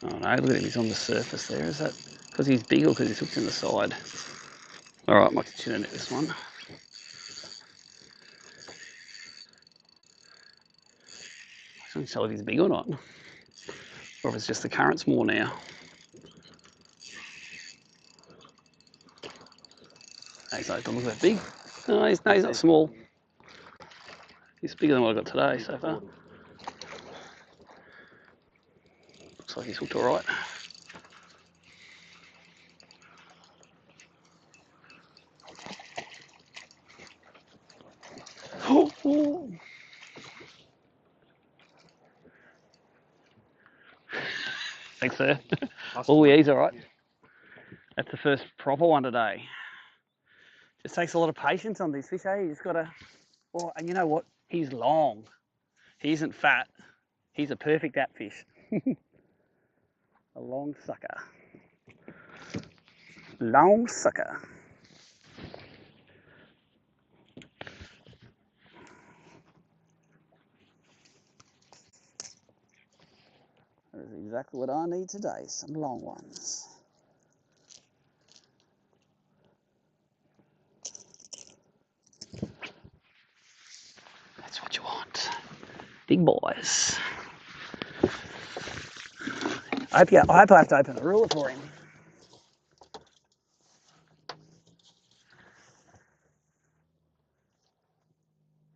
Oh no, look at him, he's on the surface there. Is that because he's big or because he's hooked in the side? All right, might continue to net this one. tell if he's big or not. Or if it's just the currents more now. He's not, look that big. No, he's not small. He's bigger than what I got today so far. Looks like he's hooked all right. Oh. Thanks, sir. Oh, yeah, he's all right. That's the first proper one today. Just takes a lot of patience on these fish, eh? You just got to... Oh, and you know what? He's long. He isn't fat. He's a perfect app fish. A long sucker. Long sucker. That is exactly what I need today, some long ones. That's what you want. Big boys. I hope I have to open a ruler for him.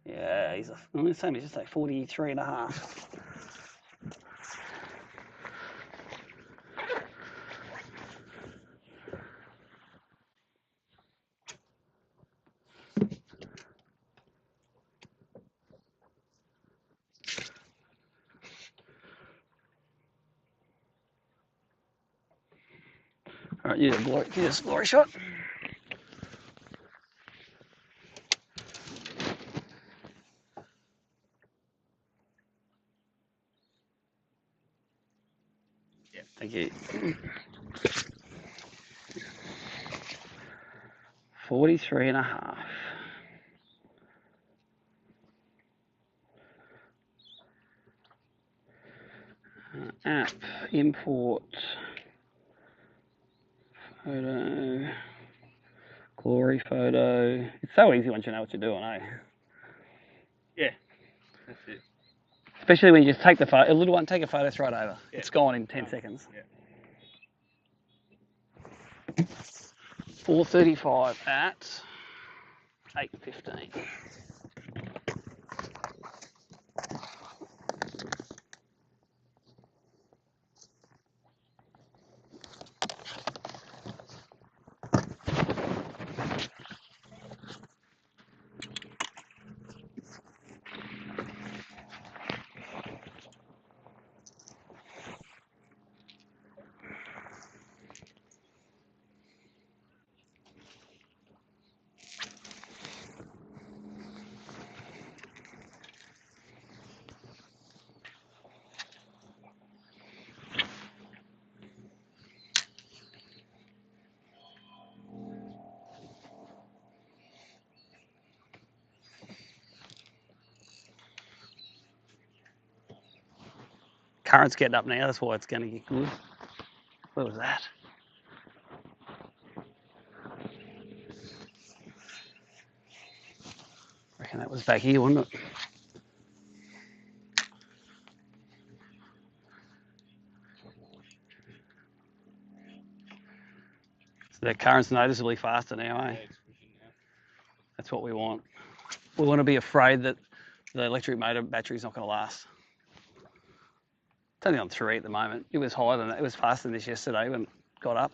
Yeah, he's the same. He's just like 43 and a half. All right, you get a glory shot. Yeah, thank you. 43 and a half. App, import, photo, glory photo. It's so easy once you know what you're doing, eh? Yeah, that's it. Especially when you just take the photo, a little one, take a photo, throw it over. Yeah. It's gone in 10 seconds. Yeah. 4:35 at 8:15. Current's getting up now, that's why it's going to get good. Where was that? I reckon that was back here, wasn't it? So that current's noticeably faster now, eh? Yeah, it's pushing now. That's what we want. We want to be afraid that the electric motor battery's not going to last. It's only on 3 at the moment. It was higher than that. It was faster than this yesterday when it got up.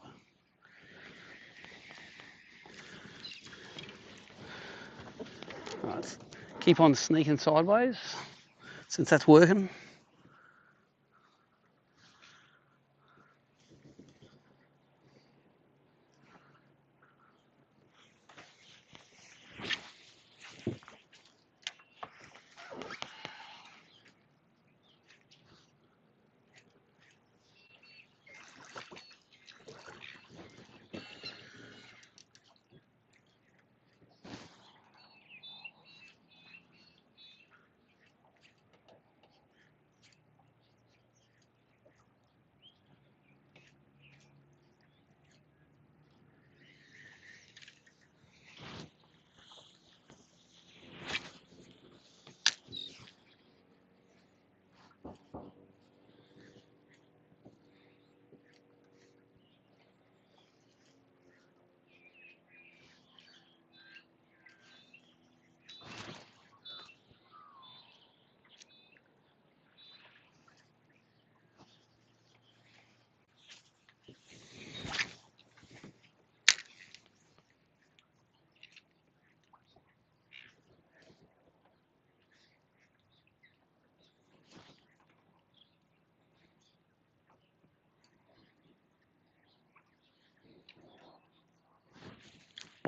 Right, let's keep on sneaking sideways since that's working.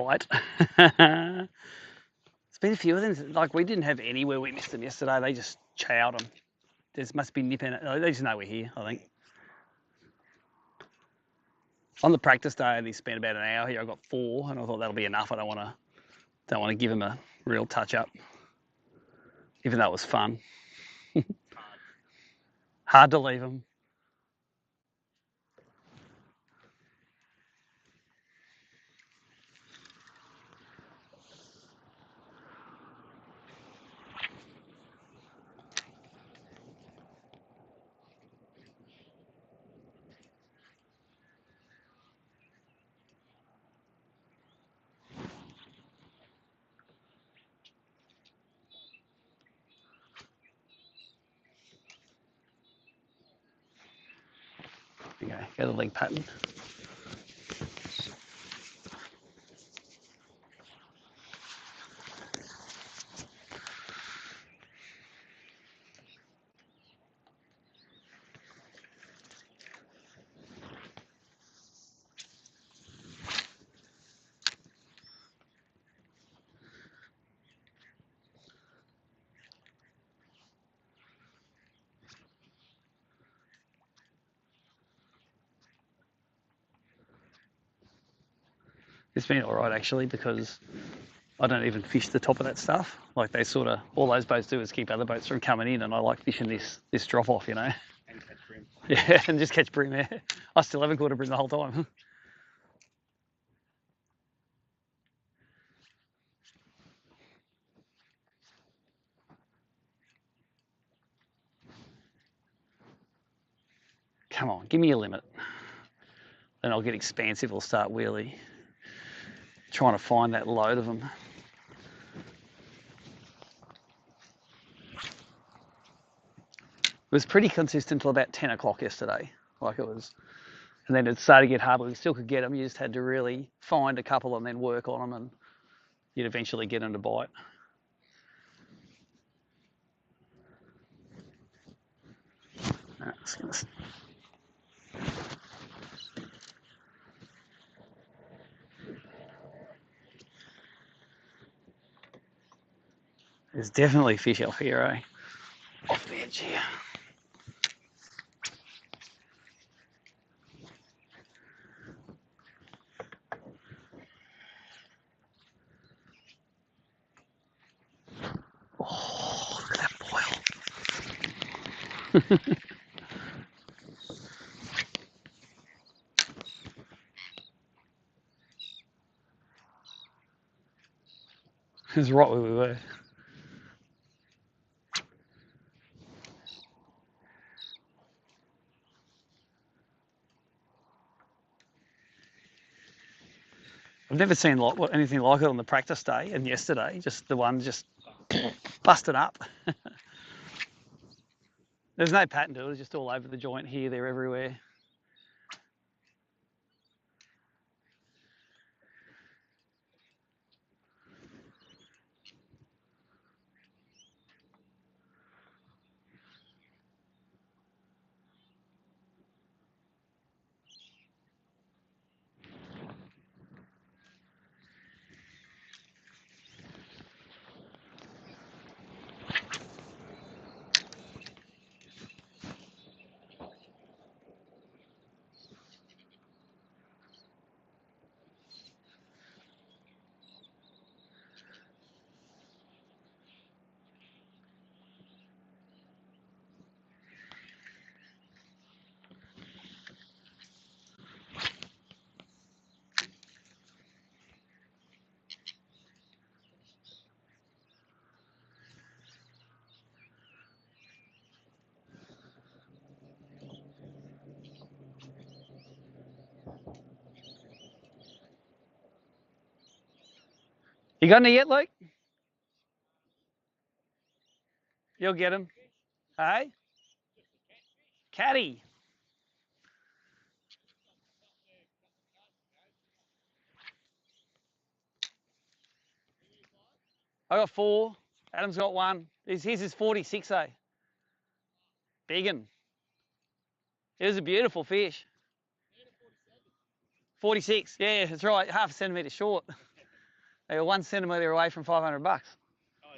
bite. It's been a few of them. Like, we didn't have any where we missed them yesterday. They just chowed them. There must be nipping it. They just know we're here, I think. On the practice day, I only spent about an hour here. I got 4, and I thought that'll be enough. I don't want to give them a real touch up, even though it was fun. Hard to leave them. Okay, go to the leg pattern. It's been all right, actually, because I don't even fish the top of that stuff. Like, they sort of, all those boats do is keep other boats from coming in, and I like fishing this drop off, you know. And catch bream. Yeah, and just catch bream there. I still haven't caught a bream the whole time. Come on, give me a limit. Then I'll get expansive or start wheelie. Trying to find that load of them. It was pretty consistent till about 10 o'clock yesterday. Like, it was, and then it started to get hard, but we still could get them. You just had to really find a couple and then work on them, and you'd eventually get them to bite. There's definitely fish off here, eh? Off the edge here. Oh, look at that boil. It's right where we were. I've never seen anything like it on the practice day and yesterday. Just the one just busted up. There's no pattern to it. It's just all over the joint here, there, everywhere. You got any yet, Luke? You'll get him. Hey? Caddy. I got 4. Adam's got 1. His is 46, eh? Big 'un. It was a beautiful fish. 46, yeah, that's right. Half a centimetre short. You're 1 centimetre away from $500. Oh,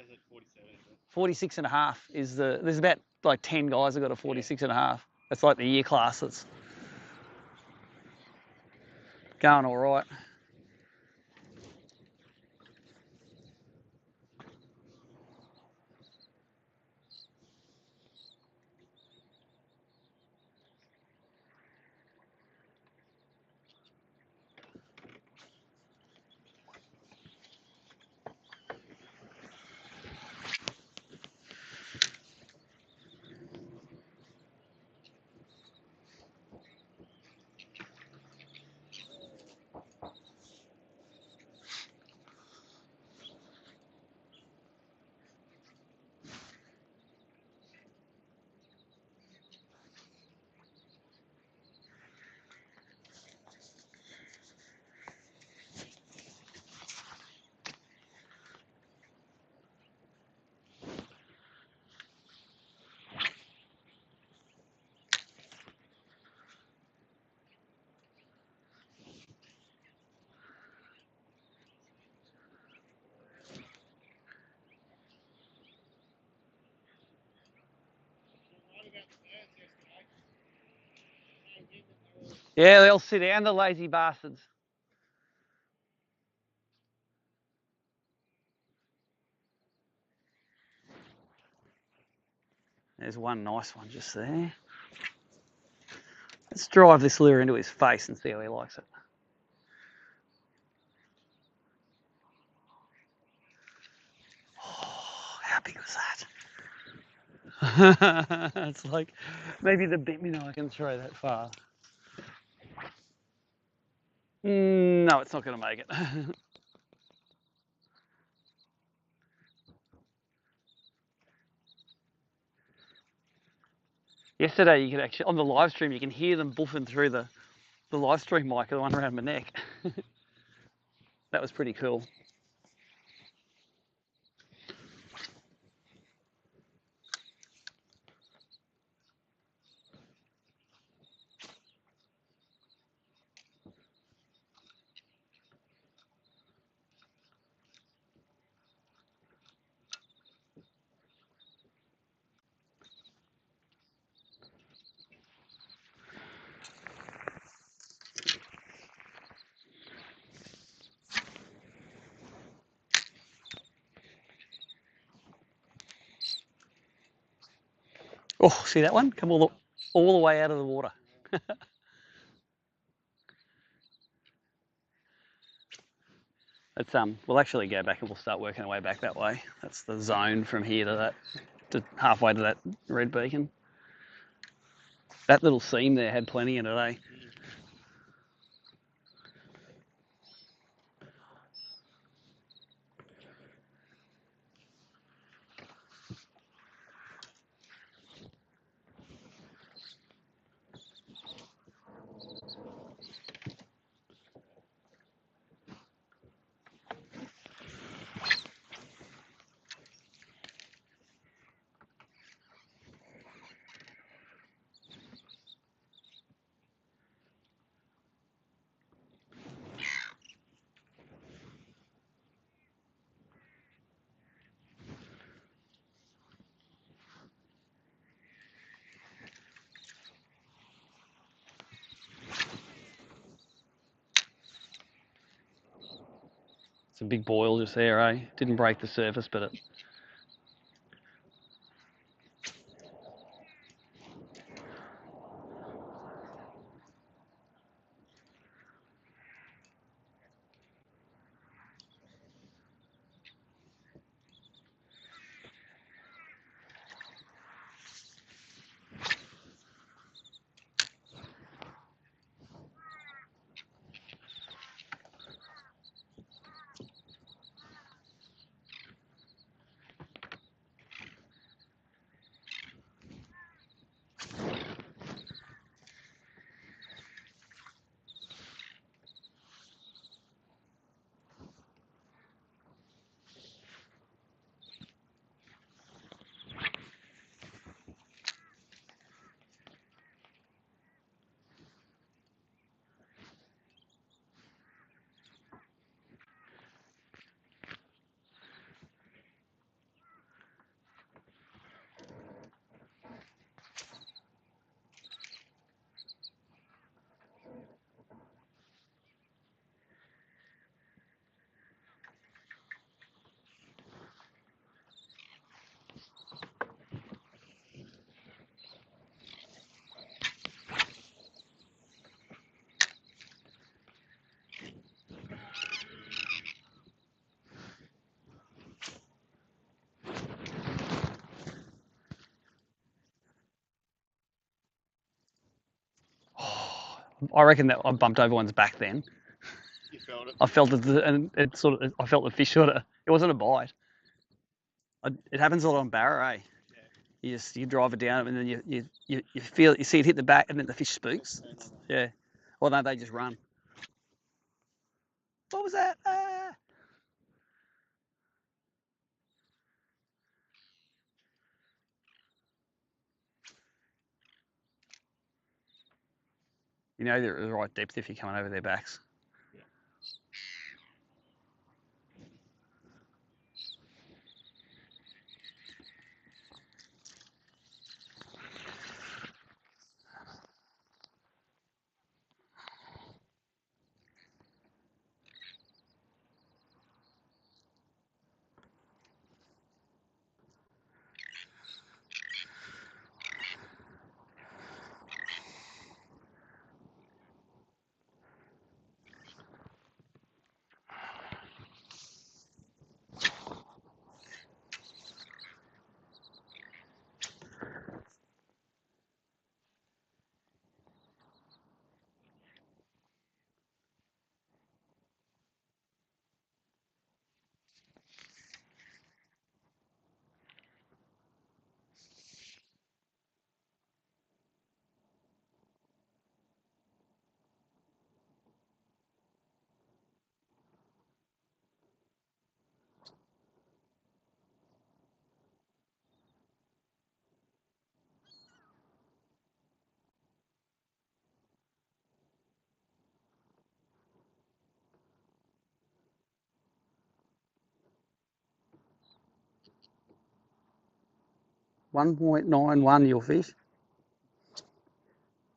is it 47? Is it? 46 and a half is there's about like 10 guys that got a 46 and a half. That's like the year class that's going all right. Yeah, they'll sit down, the lazy bastards. There's one nice one just there. Let's drive this lure into his face and see how he likes it. Oh, how big was that? It's like maybe the Bitmino I can throw that far. No, it's not going to make it. Yesterday, you could actually, on the live stream, you can hear them buffing through the live stream mic, the one around my neck. That was pretty cool. Oh, see that one? Come all the way out of the water. It's we'll actually go back and we'll start working our way back that way. That's the zone from here to that, to halfway to that red beacon. That little seam there had plenty in it, eh? It's a big boil just there, eh? Didn't break the surface, but it. I reckon that I bumped over one's back then. You felt it. I felt it, and it sort of. I felt the fish sort of. It wasn't a bite. It happens a lot on Barra, eh? Yeah. You drive it down, and then you feel you see it hit the back, and then the fish spooks. Yeah. Well, no, they just run. What was that? Ah! You know they're at the right depth if you're coming over their backs. 1.91 your fish.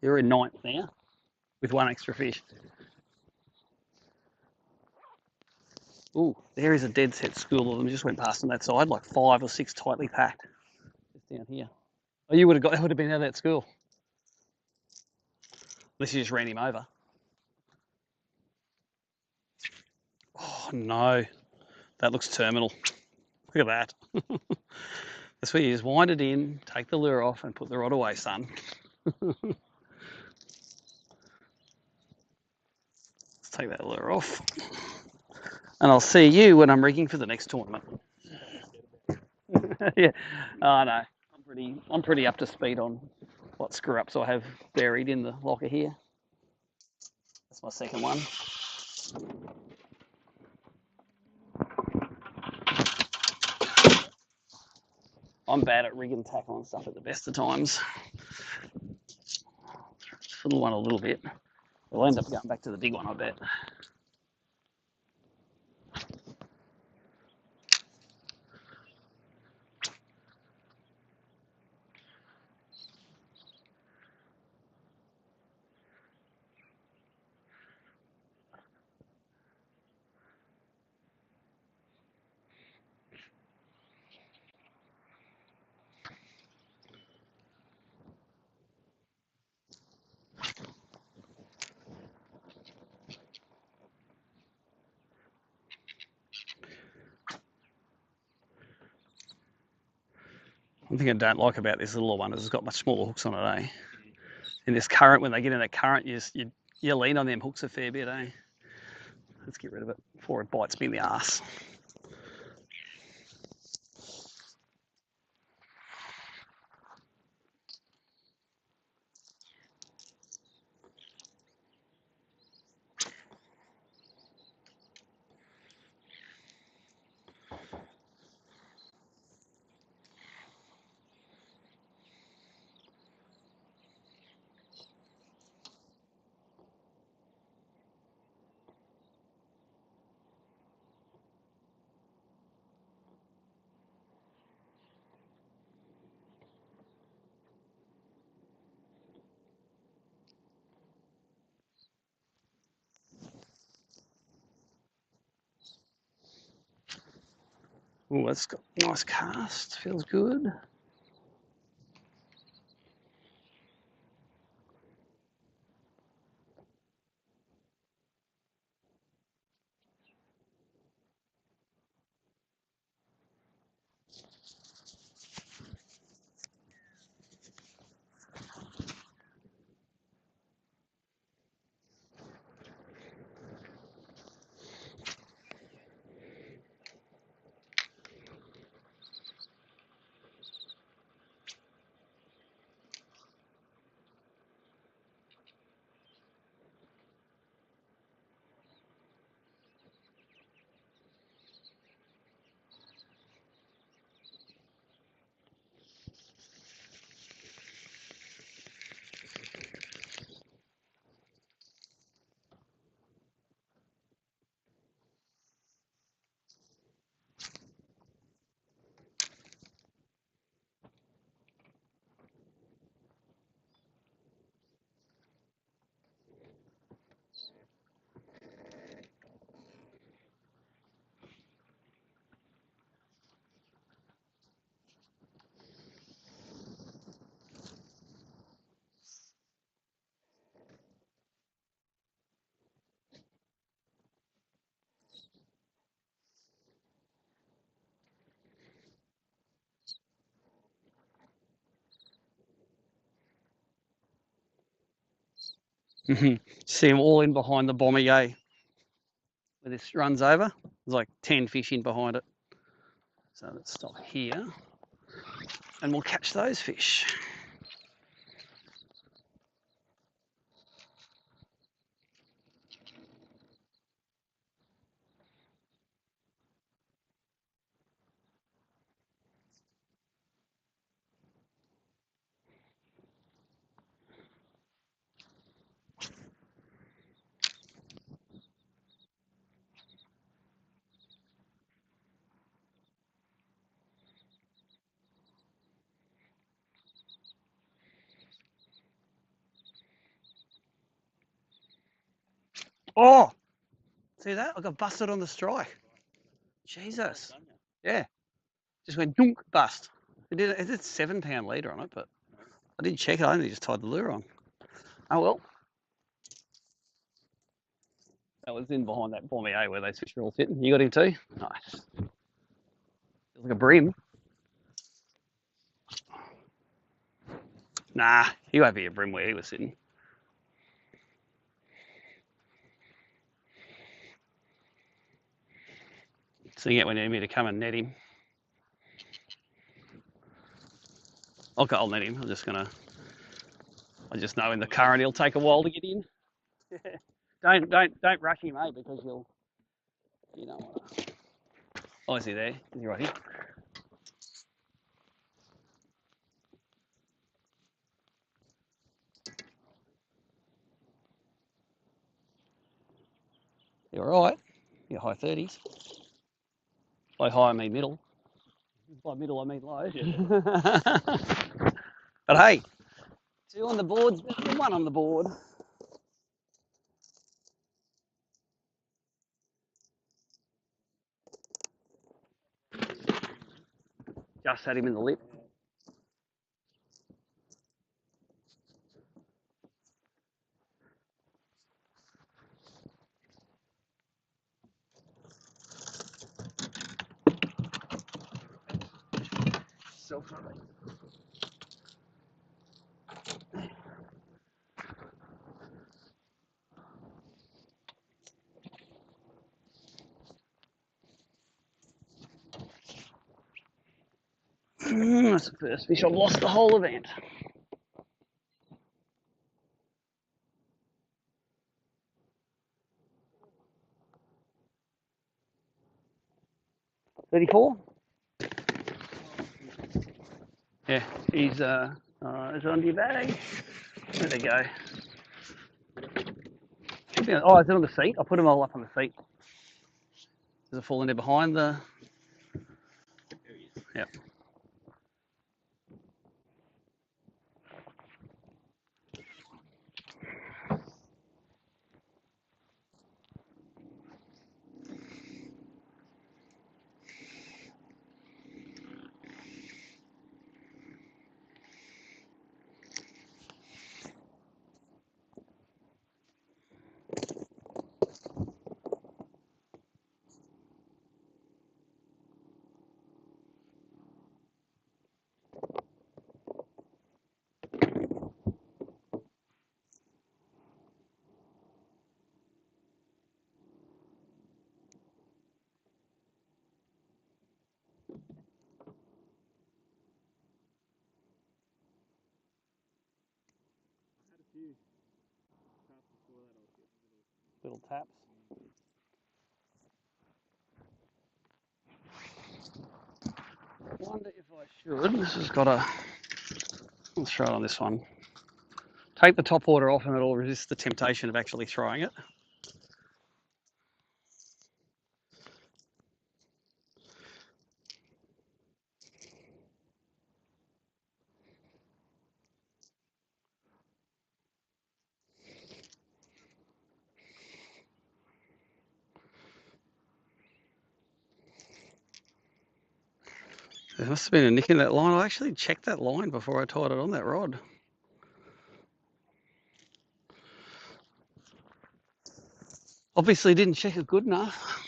You're in ninth now with one extra fish. Ooh, there is a dead set school of them. Just went past on that side, like 5 or 6 tightly packed. Just down here. Oh, you would have been out of that school. Unless you just ran him over. Oh no, that looks terminal. Look at that. That's where you just wind it in, take the lure off, and put the rod away, son. Let's take that lure off. And I'll see you when I'm rigging for the next tournament. Yeah, I know. I'm pretty up to speed on what screw ups I have buried in the locker here. That's my second one. I'm bad at rigging tackle and stuff at the best of times. Fiddle one a little bit. We'll end up going back to the big one, I bet. One thing I don't like about this little one is it's got much smaller hooks on it, eh? In this current, when they get in that current, you lean on them hooks a fair bit, eh? Let's get rid of it before it bites me in the arse. Oh, that's got a nice cast. Feels good. See them all in behind the bomber where this runs over. There's like 10 fish in behind it. So let's stop here and we'll catch those fish. Oh, see that? I got busted on the strike. Jesus. Yeah. Just went dunk, bust. It did 7 pound leader on it, but I didn't check it. I only just tied the lure on. Oh well. That was in behind that bomber where those fish are all sitting. You got him too? Nice. Feels like a brim. Nah, he won't be a brim where he was sitting. So you get when you need me to come and net him. Okay, I'll net him. I just know in the current he'll take a while to get in. Don't rush him, mate, because you know. Oh, is he there? Is he right here? You all right? You're high 30s. By high I mean middle. By middle I mean low. Yeah. But hey, 2 on the board's better than 1 on the board. Just had him in the lip. That's the first fish I've lost the whole event. 34? Yeah, he's on your bag. Where'd they go? Should be on, oh, is it on the seat? I'll put them all up on the seat. Does it fall in there behind the... Yep. Little taps. I wonder if I should. This has got a... Let's throw it on this one. Take the top water off and it'll resist the temptation of actually throwing it. There must have been a nick in that line. I actually checked that line before I tied it on that rod. Obviously didn't check it good enough.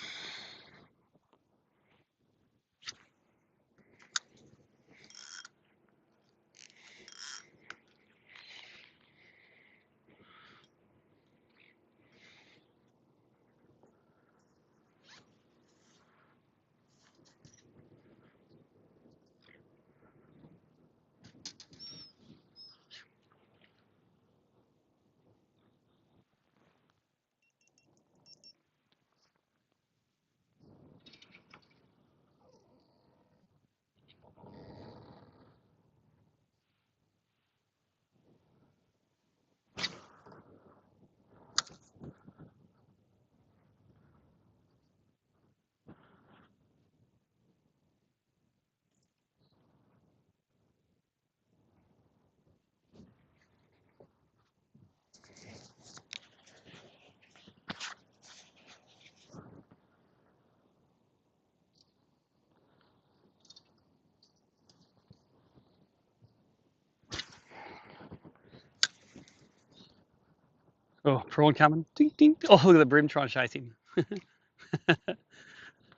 Oh, prawn coming. Ding, ding. Oh, look at the brim trying to chase him.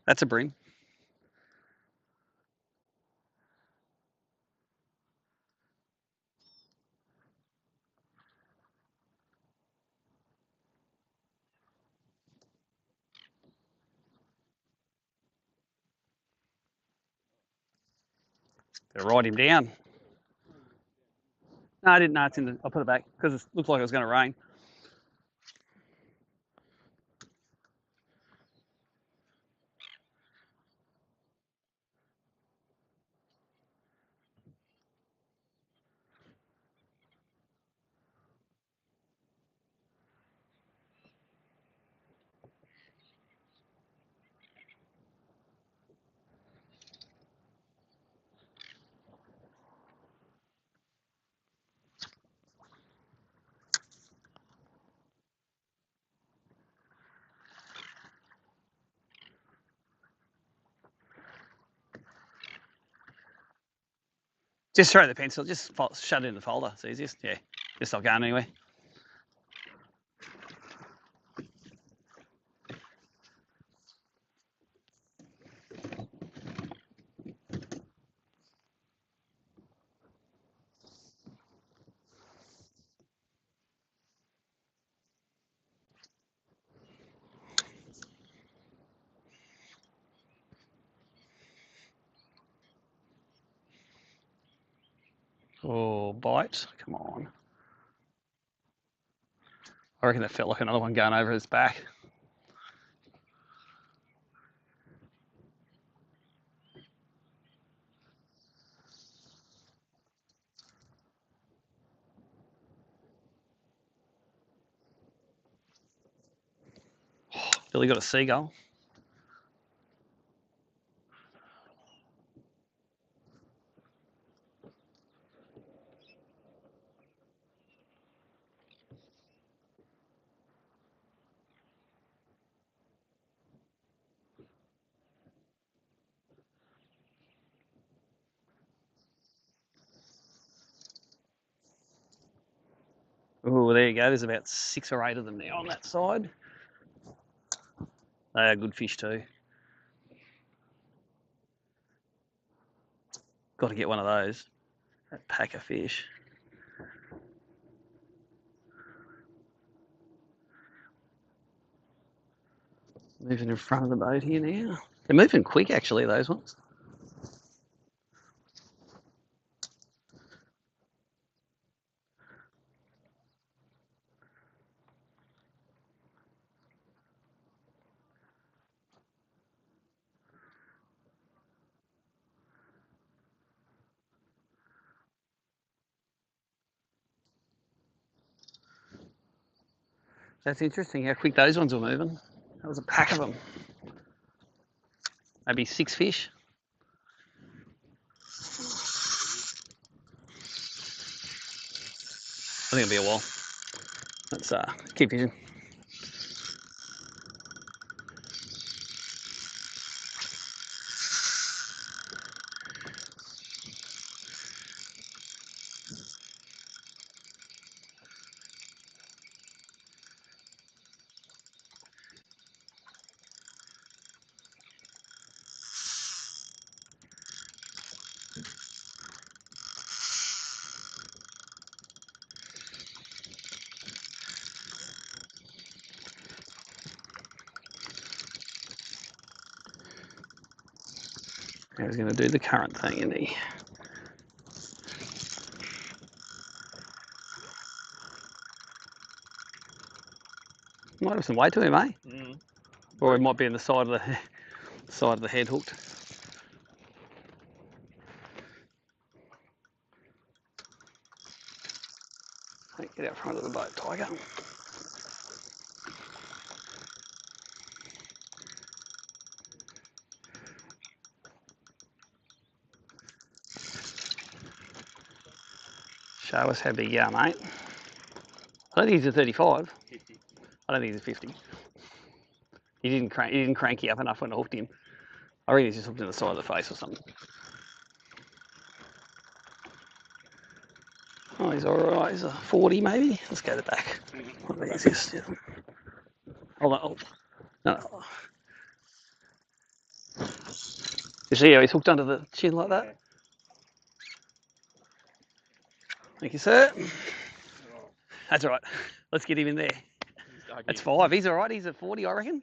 That's a brim. Better ride him down. No, I didn't know it's in the. I'll put it back because it looked like it was going to rain. Just throw the pencil. Just shut it in the folder. It's easiest. Yeah. Just stop going anywhere. Oh, bite. Come on. I reckon that felt like another one going over his back. Billy got a seagull. Oh, there you go. There's about 6 or 8 of them now on that side. They are good fish too. Got to get one of those. That pack of fish. Moving in front of the boat here now. They're moving quick, actually, those ones. That's interesting how quick those ones were moving. That was a pack of them. Maybe 6 fish. I think it'll be a while. Let's keep fishing. I was going to do the current thing, isn't he? Might have some weight to him, eh? Mm. Or it might be in the side of the head hooked. Get out front of the boat, Tiger. Show us how big you are, mate. I don't think he's a 35. 50. I don't think he's a 50. He didn't crank you up enough when I hooked him. I reckon he's just hooked in the side of the face or something. Oh, he's all right. He's a 40 maybe. Let's go to the back. What is this? Yeah. Hold on. No. You see how he's hooked under the chin like that? Thank you, sir. That's all right. Let's get him in there. That's 5. He's all right. He's at 40, I reckon.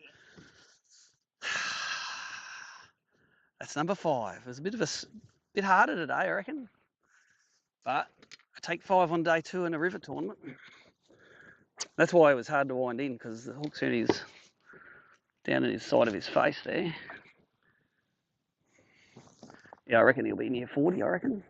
That's number 5. It was a bit harder today, I reckon. But I take 5 on day 2 in a river tournament. That's why it was hard to wind in, because the hook's in his down in his side of his face there. Yeah, I reckon he'll be near 40, I reckon.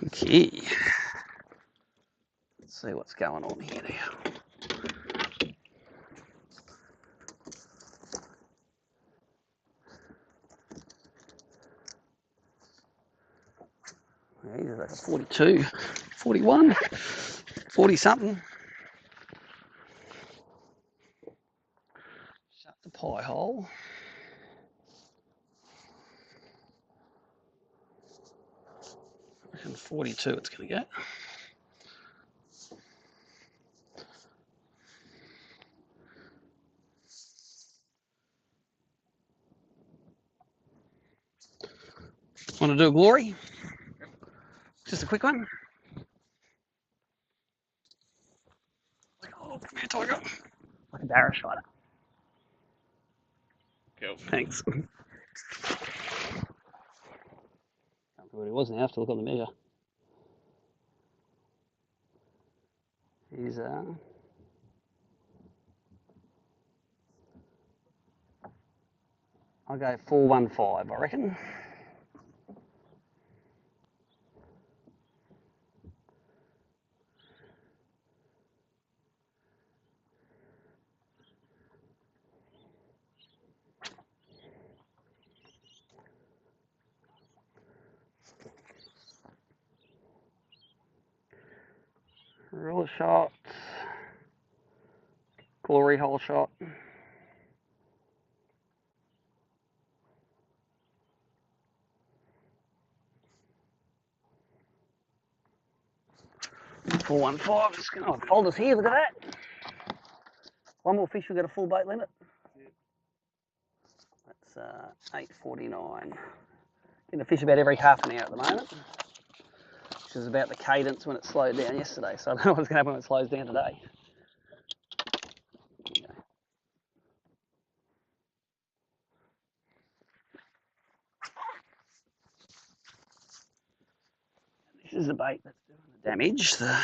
Okay. Let's see what's going on here now. Yeah, he's like a 42, 41, 40 something. Shut the pie hole. I reckon 42 it's going to get. Want to do a glory? Just a quick one. Oh, come here, Tiger. Like a barra strider. Cool. Thanks. Can't remember what it was now. I have to look on the measure. He's I'll go 415, I reckon. Roll shot. Glory hole shot. Four one five. Just gonna hold us here. Look at that. One more fish. We got a full bait limit. That's 8:49. Getting a fish about every half an hour at the moment, which is about the cadence when it slowed down yesterday. So I don't know what's going to happen when it slows down today. This is the bait that's doing the damage. The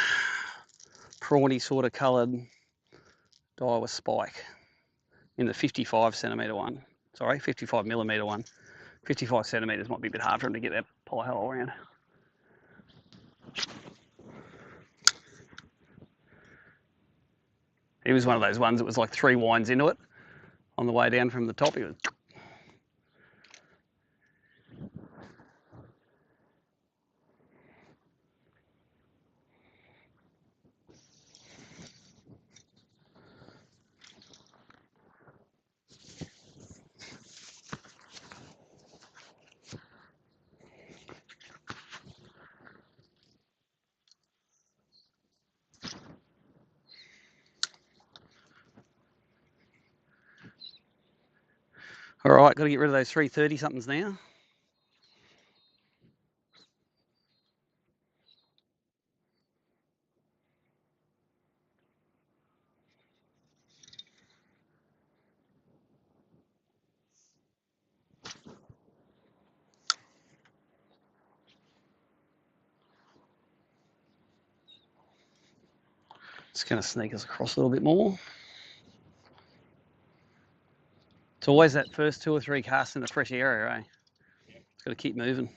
prawny sort of coloured Daiwa spike in the 55 centimetre one. Sorry, 55 millimetre one. 55 centimetres might be a bit hard for him to get that pie hole around. He was one of those ones that was like 3 winds into it on the way down from the top. He was. All right, got to get rid of those 330 somethings now. It's going to sneak us across a little bit more. It's always that first 2 or 3 casts in the fresh area, eh? It's got to keep moving.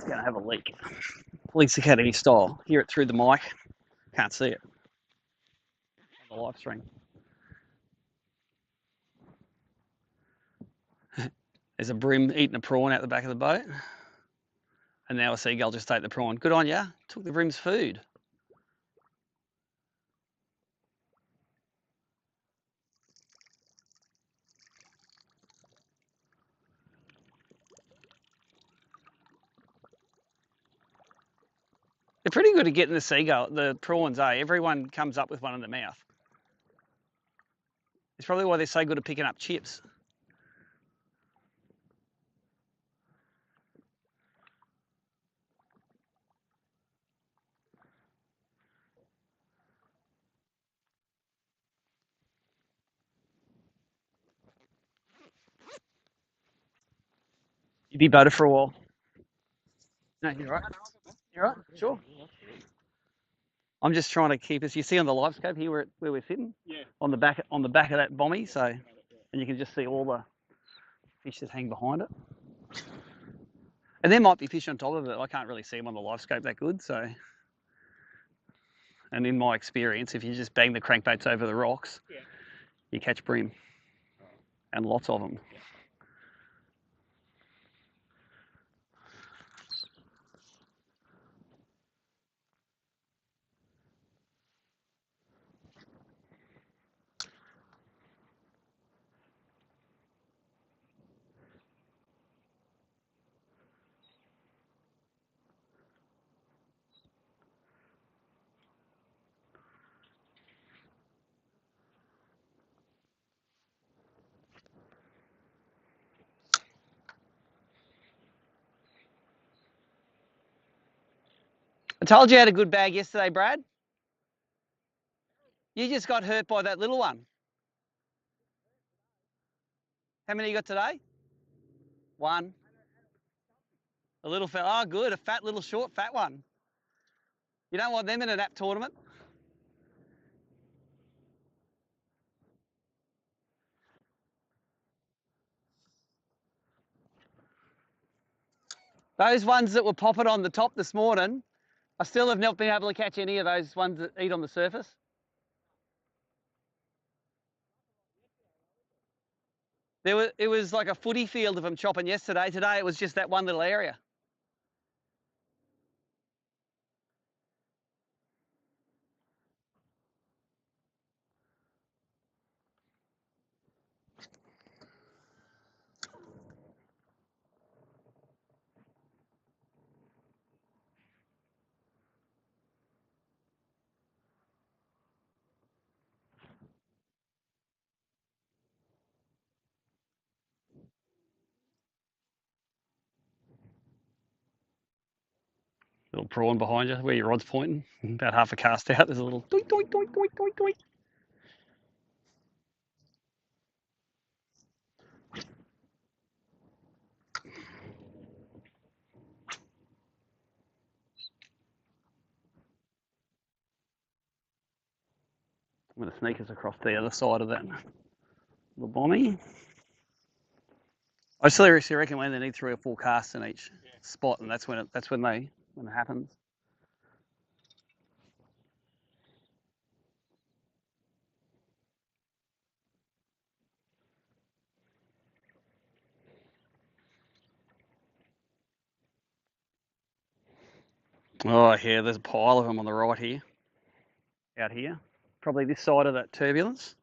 going to have a leak. Police Academy style. Hear it through the mic. Can't see it on the live stream. There's a brim eating a prawn out the back of the boat. And now a seagull just ate the prawn. Good on ya. Took the brim's food. They're pretty good at getting the prawns, eh? Everyone comes up with one in the mouth. It's probably why they're so good at picking up chips. You'd be better for a while. No, you're right. You're right. Sure. I'm just trying to keep us. You see on the live scope here where we're sitting, Yeah. on the back of that bommy. So, and you can just see all the fish that hang behind it. And there might be fish on top of it. I can't really see them on the live scope that good. So, and in my experience, if you just bang the crankbaits over the rocks, Yeah. you catch bream, and lots of them. I told you I had a good bag yesterday, Brad. You just got hurt by that little one. How many you got today? One. A little fella. Oh, good. A fat little short fat one. You don't want them in an app tournament. Those ones that were popping on the top this morning, I still have not been able to catch any of those ones that eat on the surface. It was like a footy field of them chopping yesterday. Today it was just that one little area. Little prawn behind you, where your rod's pointing, about half a cast out. There's a little doink, doink, doink, doink, doink, doink. I'm going to sneak us across to the other side of that little bommy. I seriously reckon when they need 3 or 4 casts in each spot, and that's when it happens. Oh yeah, there's a pile of them on the right here, out here, probably this side of that turbulence.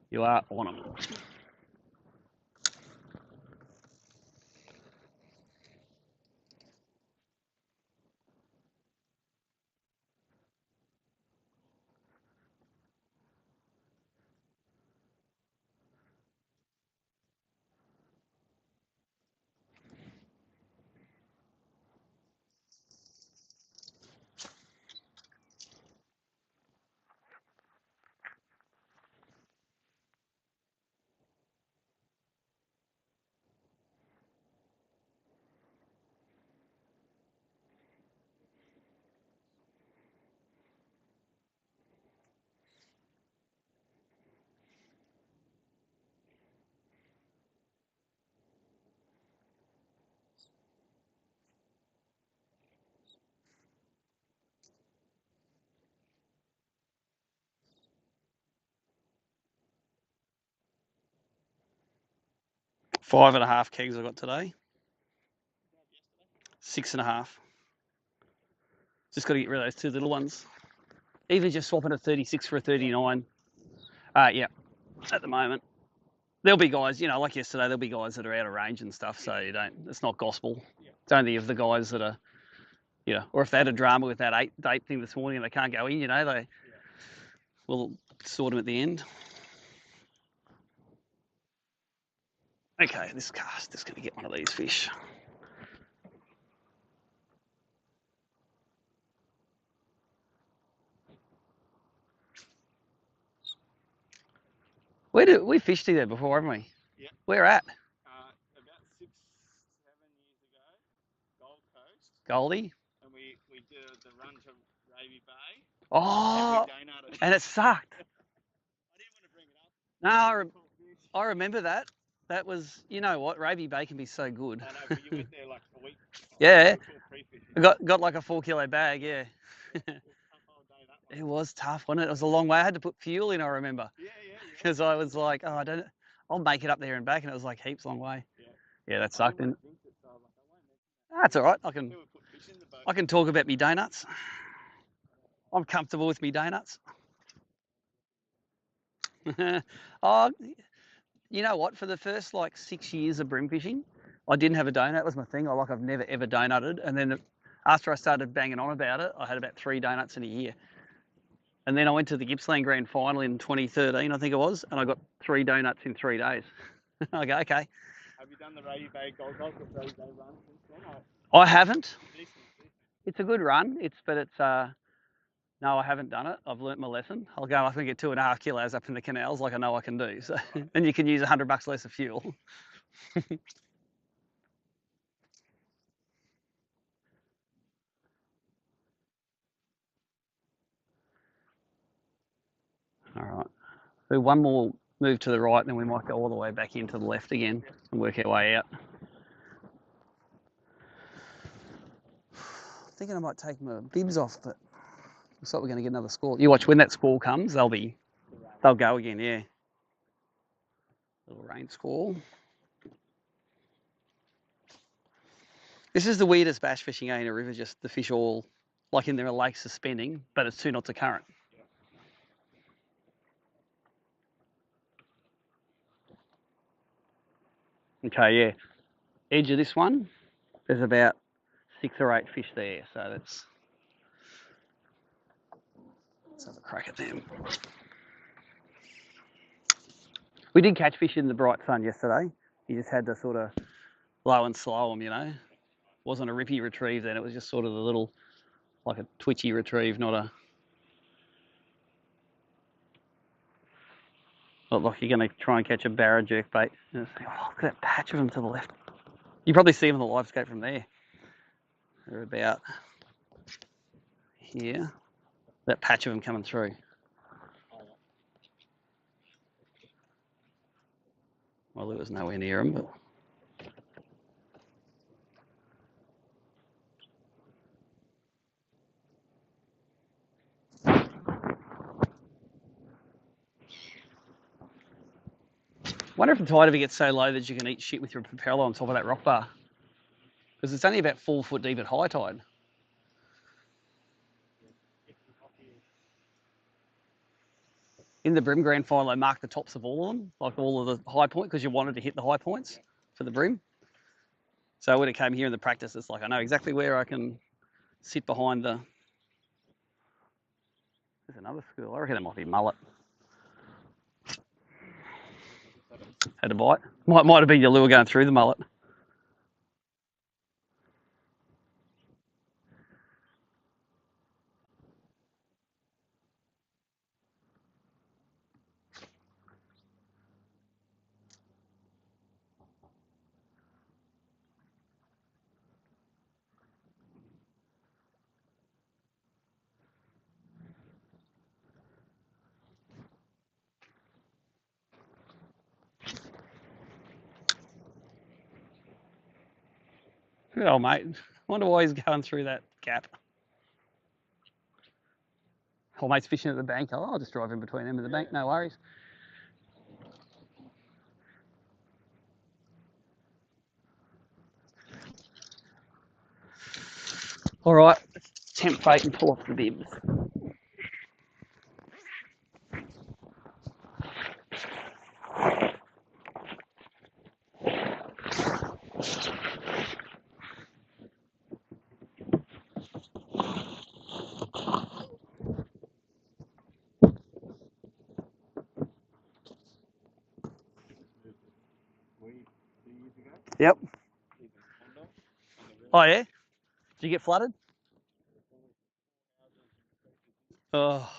You are on them. 5.5 kegs I got today. 6.5. Just got to get rid of those 2 little ones. Even just swapping a 36 for a 39. Yeah, at the moment. There'll be guys, you know, like yesterday, there'll be guys that are out of range and stuff, so you don't, it's not gospel. It's only of the guys that are, you know, or if they had a drama with that date thing this morning and they can't go in, you know, they will sort them at the end. Okay, this cast is going to get one of these fish. We fished there before, haven't we? Yeah. Where at? About 6-7 years ago, Gold Coast. Goldie. And we did the run to Raby Bay. Oh, and it sucked. I didn't want to bring it up. No, I remember that. That was, you know what, Raby Bay can be so good. I know, but you went there like a week. Yeah. Pre-fishing. Got like a 4 kilo bag, yeah. It was tough, wasn't it? It was a long way. I had to put fuel in, I remember. Yeah. Because I was like, oh, I'll make it up there and back, and it was like heaps long way. Yeah, that sucked. Then. That's all right. I can talk about me donuts. I'm comfortable with me donuts. Oh, you know what? For the first like 6 years of bream fishing, I didn't have a donut. That was my thing. I've never ever donutted. And then after I started banging on about it, I had about 3 donuts in a year. And then I went to the Gippsland Grand Final in 2013, I think it was, and I got 3 donuts in 3 days. I go, okay. Have you done the Raby Bay Gold Coast or Raby Bay run since then? I haven't. Decent. It's a good run. No, I haven't done it. I've learnt my lesson. I'll go up and get 2.5 kilos up in the canals like I know I can do. So, and you can use $100 less of fuel. All right. So one more move to the right, and then we might go all the way back into the left again and work our way out. Thinking I might take my bibs off, but looks like we're going to get another squall. You watch, when that squall comes, they'll go again, yeah. Little rain squall. This is the weirdest bass fishing in a river, just the fish all, like in their lake suspending, but it's 2 knots of current. Okay, yeah. Edge of this one, there's about 6 or 8 fish there, so let's have a crack at them. We did catch fish in the bright sun yesterday. You just had to sort of low and slow them, you know. Wasn't a rippy retrieve then, it was just sort of the little, like a twitchy retrieve, not like you're going to try and catch a barra jerkbait. Oh, look at that patch of them to the left. You probably see them on the live scope from there. They're about here. That patch of them coming through. Well, there was nowhere near them, but. Wonder if the tide ever gets so low that you can eat shit with your propeller on top of that rock bar. Because it's only about 4 foot deep at high tide. In the bream grand final, I marked the tops of all of them, like all of the high point, because you wanted to hit the high points for the bream. So when it came here in the practice, it's like I know exactly where I can sit behind the. There's another school. I reckon it might be mullet. Had a bite. Might have been your lure going through the mullet. Good old mate. Wonder why he's going through that gap. Old mate's fishing at the bank. I'll just drive in between them and the bank, no worries. All right, let's tempt fate and pull off the bibs. Yep. Oh yeah. Did you get flooded? Oh.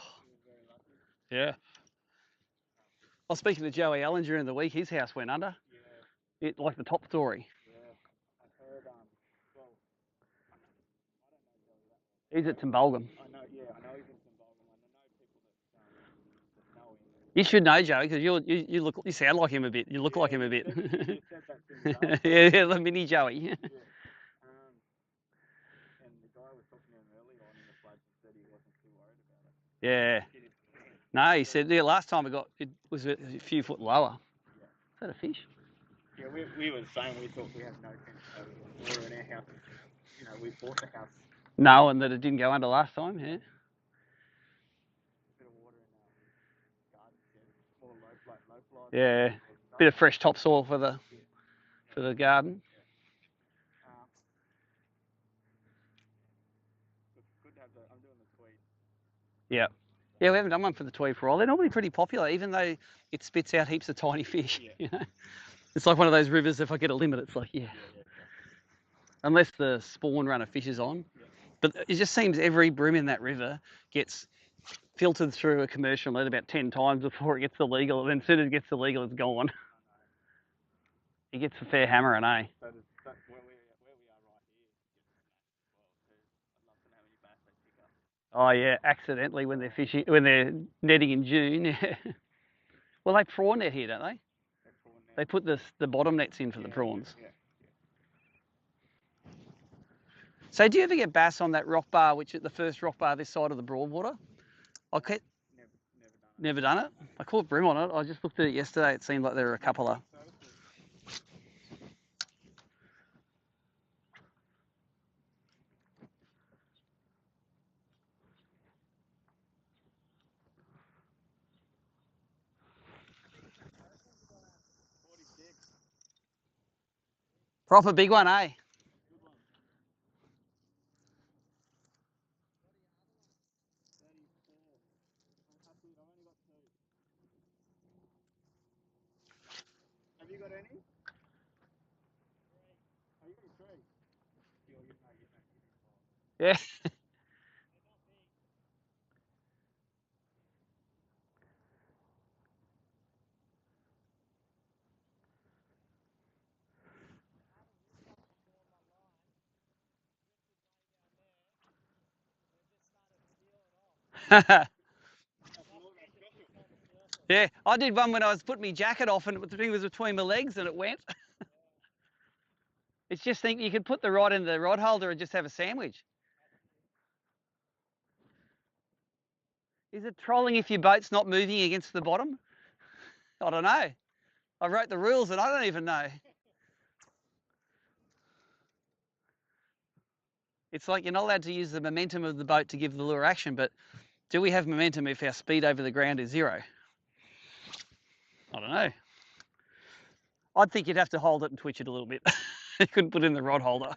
Yeah. I was speaking to Joey Allen during the week. His house went under. It like the top story. He's at Timbalgam. I know he's in Zimbabwe. I know people that know him. You should know Joey because you sound like him a bit. You look like him a bit. He said that to me last Yeah, the mini Joey. And the guy was talking to him earlier on in the floods and said he wasn't too worried about it. Yeah. No, he said last time it was a few foot lower. Yeah. Is that a fish? Yeah, we were saying we thought we had no chance of water in our house. You know, we bought the house. No, and that it didn't go under last time. Yeah. A bit of water in the garden, more low fly. Yeah. Bit of fresh topsoil for the garden. Good to have I'm doing the tweed. Yeah. Yeah, we haven't done one for the tweed for a while. They're normally pretty popular, even though it spits out heaps of tiny fish. Yeah. You know, it's like one of those rivers. If I get a limit, it's like unless the spawn run of fish is on. Yeah. But it just seems every bream in that river gets filtered through a commercial net about 10 times before it gets illegal. And then as soon as it gets illegal, it's gone. It gets a fair hammering, eh? That's where we are right here. I'd love to know how many bass they pick up. Oh yeah, accidentally when they're netting in June. Yeah. Well, they prawn net here, don't they? They put the bottom nets in for the prawns. Yeah. So do you ever get bass on that rock bar, which is the first rock bar this side of the Broadwater? Never done it. I caught bream on it. I just looked at it yesterday. It seemed like there were a couple of. Proper big one, eh? Have you got any? Are you got 3? Yeah. Yeah, I did one when I was putting my jacket off and the thing was between my legs and it went. It's just think you could put the rod in the rod holder and just have a sandwich. Is it trolling if your boat's not moving against the bottom? I don't know. I wrote the rules and I don't even know. It's like you're not allowed to use the momentum of the boat to give the lure action, but do we have momentum if our speed over the ground is 0? I don't know. I'd think you'd have to hold it and twitch it a little bit. You couldn't put it in the rod holder.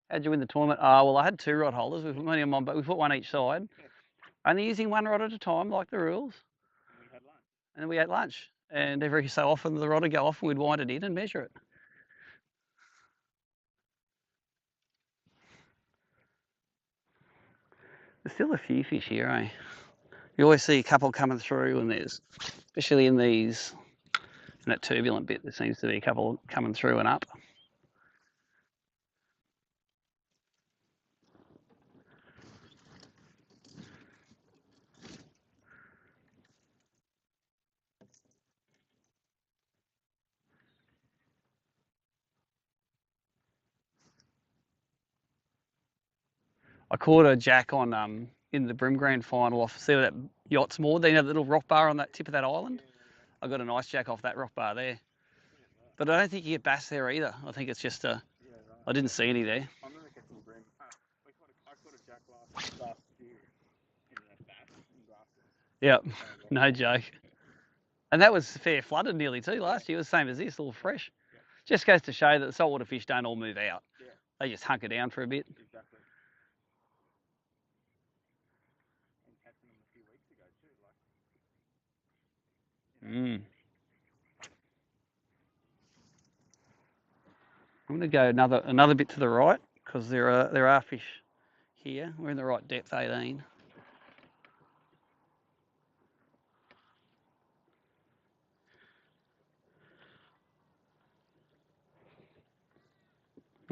How'd you win the tournament? Oh, well, I had 2 rod holders. We put money on one, but we put one each side. Only using 1 rod at a time, like the rules. And we had lunch. And we ate lunch. And every so often the rod would go off and we'd wind it in and measure it. There's still a few fish here, eh? You always see a couple coming through and there's, especially in that turbulent bit, there seems to be a couple coming through and up. I caught a jack on in the Brim Grand final off that yacht's moored. They have the little rock bar on that tip of that island. I got a nice jack off that rock bar there. But I don't think you get bass there either. I think it's just I didn't see any there. I'm gonna Yep, no joke. And that was fair flooded nearly too last year. It was the same as this, all fresh. Just goes to show that the saltwater fish don't all move out. They just hunker down for a bit. Exactly. And catching them a few weeks ago too. Mm. I'm going to go another bit to the right because there are fish here. We're in the right depth, 18.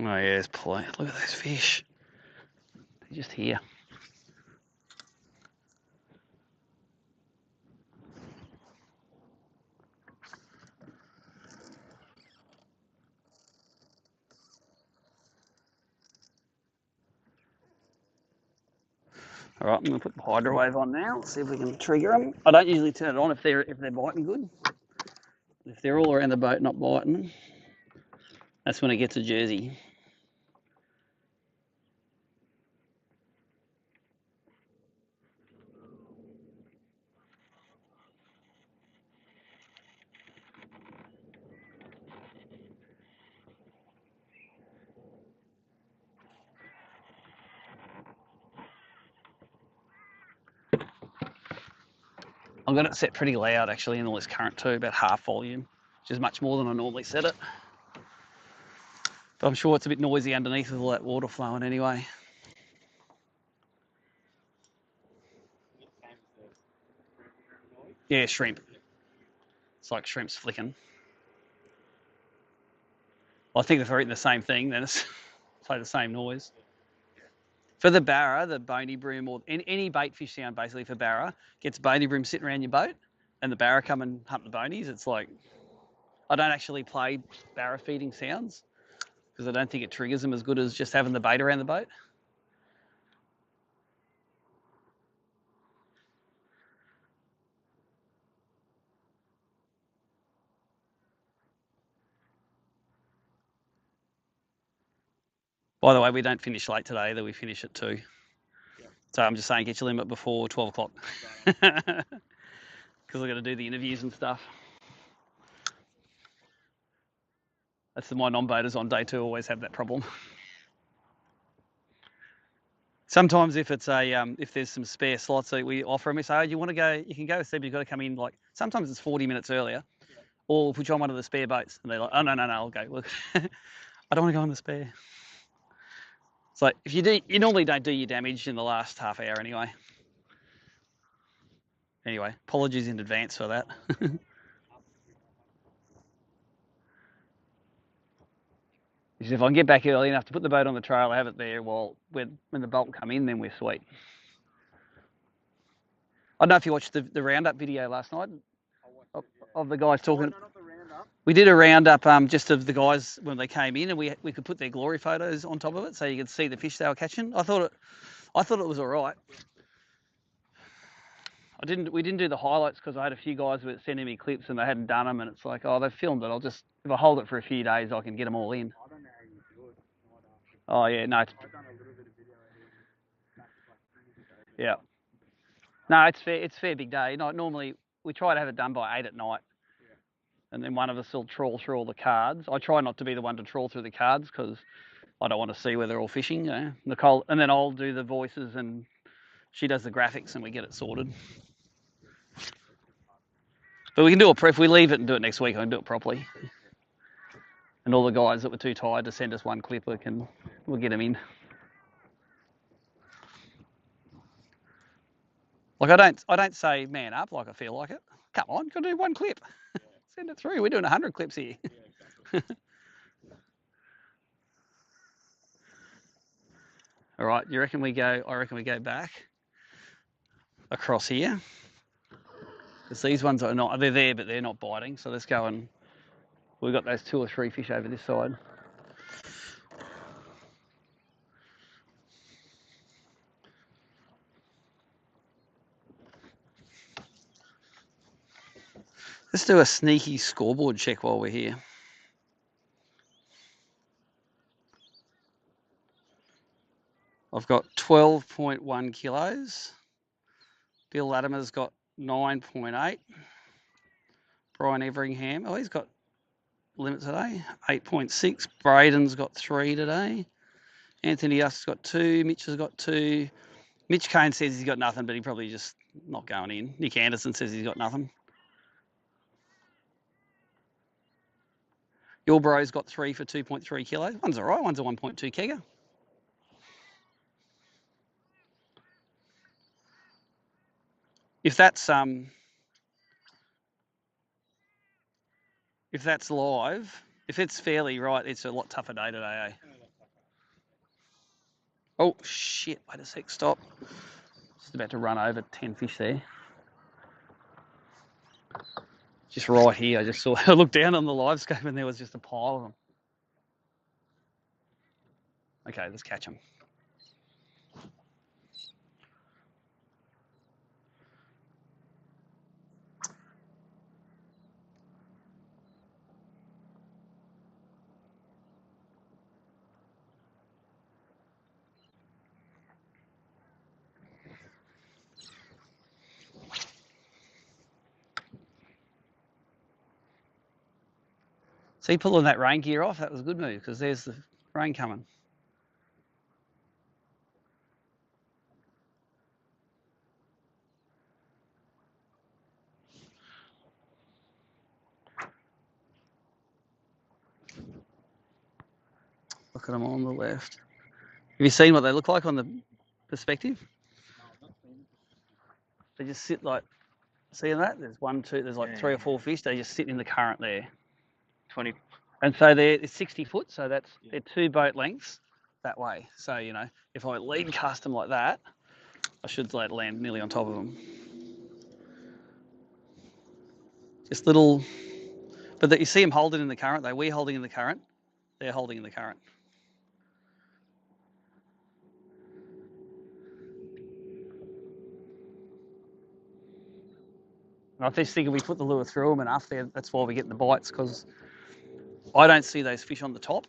Oh yeah, there's plenty. Look at those fish. They're just here. All right, I'm going to put the hydro wave on now. See if we can trigger them. I don't usually turn it on if they're biting good. If they're all around the boat not biting, that's when it gets a jersey. I've got it set pretty loud actually in all this current too, about half volume, which is much more than I normally set it. But I'm sure it's a bit noisy underneath with all that water flowing anyway. Yeah, shrimp. It's like shrimps flicking. I think if they're eating the same thing, then it's play the same noise. For the barra, the bony bream, or any bait fish sound basically for barra, gets bony bream sitting around your boat, and the barra come and hunt the bonies. It's like, I don't actually play barra feeding sounds because I don't think it triggers them as good as just having the bait around the boat. By the way, we don't finish late today, though we finish at 2. So I'm just saying, get your limit before 12 o'clock. Because I've got to do the interviews and stuff. That's my non-boaters on day 2 always have that problem. Sometimes if it's if there's some spare slots that we offer them, we say, oh, you want to go, you can go, Steve, you've got to come in like, sometimes it's 40 minutes earlier, or we'll put you on one of the spare boats. And they're like, oh, no, I'll go. Look, I don't want to go on the spare. It's like, if you normally don't do your damage in the last half hour anyway. Anyway, apologies in advance for that. If I can get back early enough to put the boat on the trail, I have it there, well, when the bolt come in, then we're sweet. I don't know if you watched the roundup video last night of the guys talking. We did a roundup just of the guys when they came in, and we could put their glory photos on top of it so you could see the fish they were catching. I thought it was all right. We didn't do the highlights because I had a few guys who were sending me clips and they hadn't done them, and it's like, oh, they've filmed it. If I hold it for a few days, I can get them all in. I don't know how you do it. Oh yeah, no. I've done a little bit of video editing. Yeah. No, it's fair. It's fair big day. Normally we try to have it done by 8 at night, and then one of us will trawl through all the cards. I try not to be the one to trawl through the cards because I don't want to see where they're all fishing. You know? Nicole, and then I'll do the voices and she does the graphics and we get it sorted. But we can do it. If we leave it and do it next week, I can do it properly. And all the guys that were too tired to send us one clip, we'll get them in. Like I don't say man up like I feel like it. Come on, got to do one clip. Send it through. We're doing 100 clips here. All right, I reckon we go back across here. Because these ones they're there, but they're not biting. So let's go and, we've got those 2 or 3 fish over this side. Let's do a sneaky scoreboard check while we're here. I've got 12.1 kilos. Bill Latimer's got 9.8. Brian Everingham, oh, he's got limit today. 8.6. Braden's got 3 today. Anthony Us has got 2. Mitch has got 2. Mitch Kane says he's got nothing, but he probably just not going in. Nick Anderson says he's got nothing. Your bro's got 3 for 2.3 kilos. One's all right. One's a 1.2 kegger. If that's live, if it's fairly right, it's a lot tougher day today, eh? Oh shit! Wait a sec. Stop. Just about to run over 10 fish there. Just right here. I just saw. I looked down on the live scope and there was just a pile of them. Okay, let's catch them. See, pulling that rain gear off, that was a good move because there's the rain coming. Look at them on the left. Have you seen what they look like on the perspective? They just sit like, seeing that? There's 1, 2, there's like 3 or 4 fish. They just sit in the current there. 20. And so it's 60 foot, so they're 2 boat lengths that way. So, you know, if I lead cast them like that, I should land nearly on top of them. Just little, but you see them holding in the current though. We're holding in the current, they're holding in the current. And I just think if we put the lure through them enough, that's why we're getting the bites, because I don't see those fish on the top,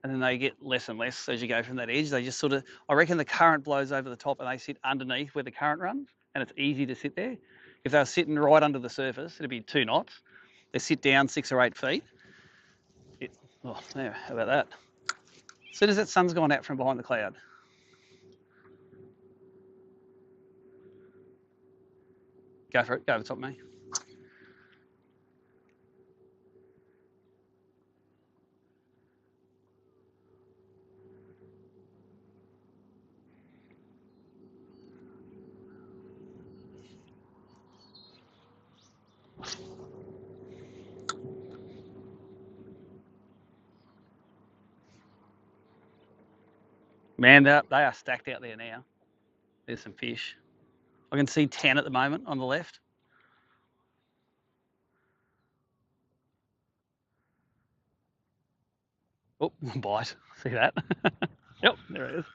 and then they get less and less as you go from that edge. They just sort of, I reckon the current blows over the top and they sit underneath where the current runs, and it's easy to sit there. If they were sitting right under the surface, it'd be 2 knots. They sit down 6 or 8 feet. Oh, there, how about that? As soon as that sun's gone out from behind the cloud. Go for it, go over the top of me. Man, they are stacked out there now. There's some fish. I can see 10 at the moment on the left. Oh, bite. See that? Yep, there it is.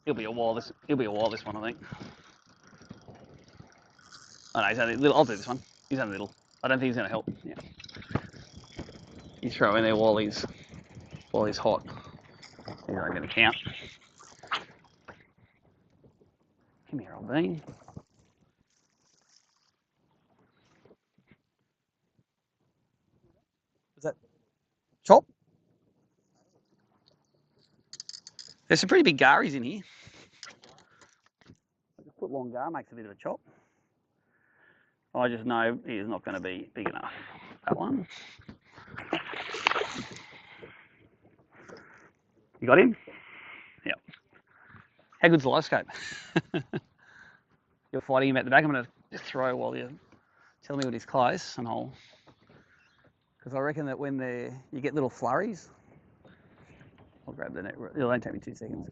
He'll be a while this one, I think. Oh no, he's only little. I'll do this one. He's only little. I don't think he's gonna help. Yeah. You throw in there while he's hot. He's not gonna count. Come here, old bean. Is that chop? There's some pretty big garies in here. Just put long gar, makes a bit of a chop. I just know he is not going to be big enough. That one. You got him? Yep. How good's the live scope? You're fighting him at the back. I'm going to just throw while you tell me when he's close, and I'll. Because I reckon that when you get little flurries, I'll grab the net. It'll only take me 2 seconds.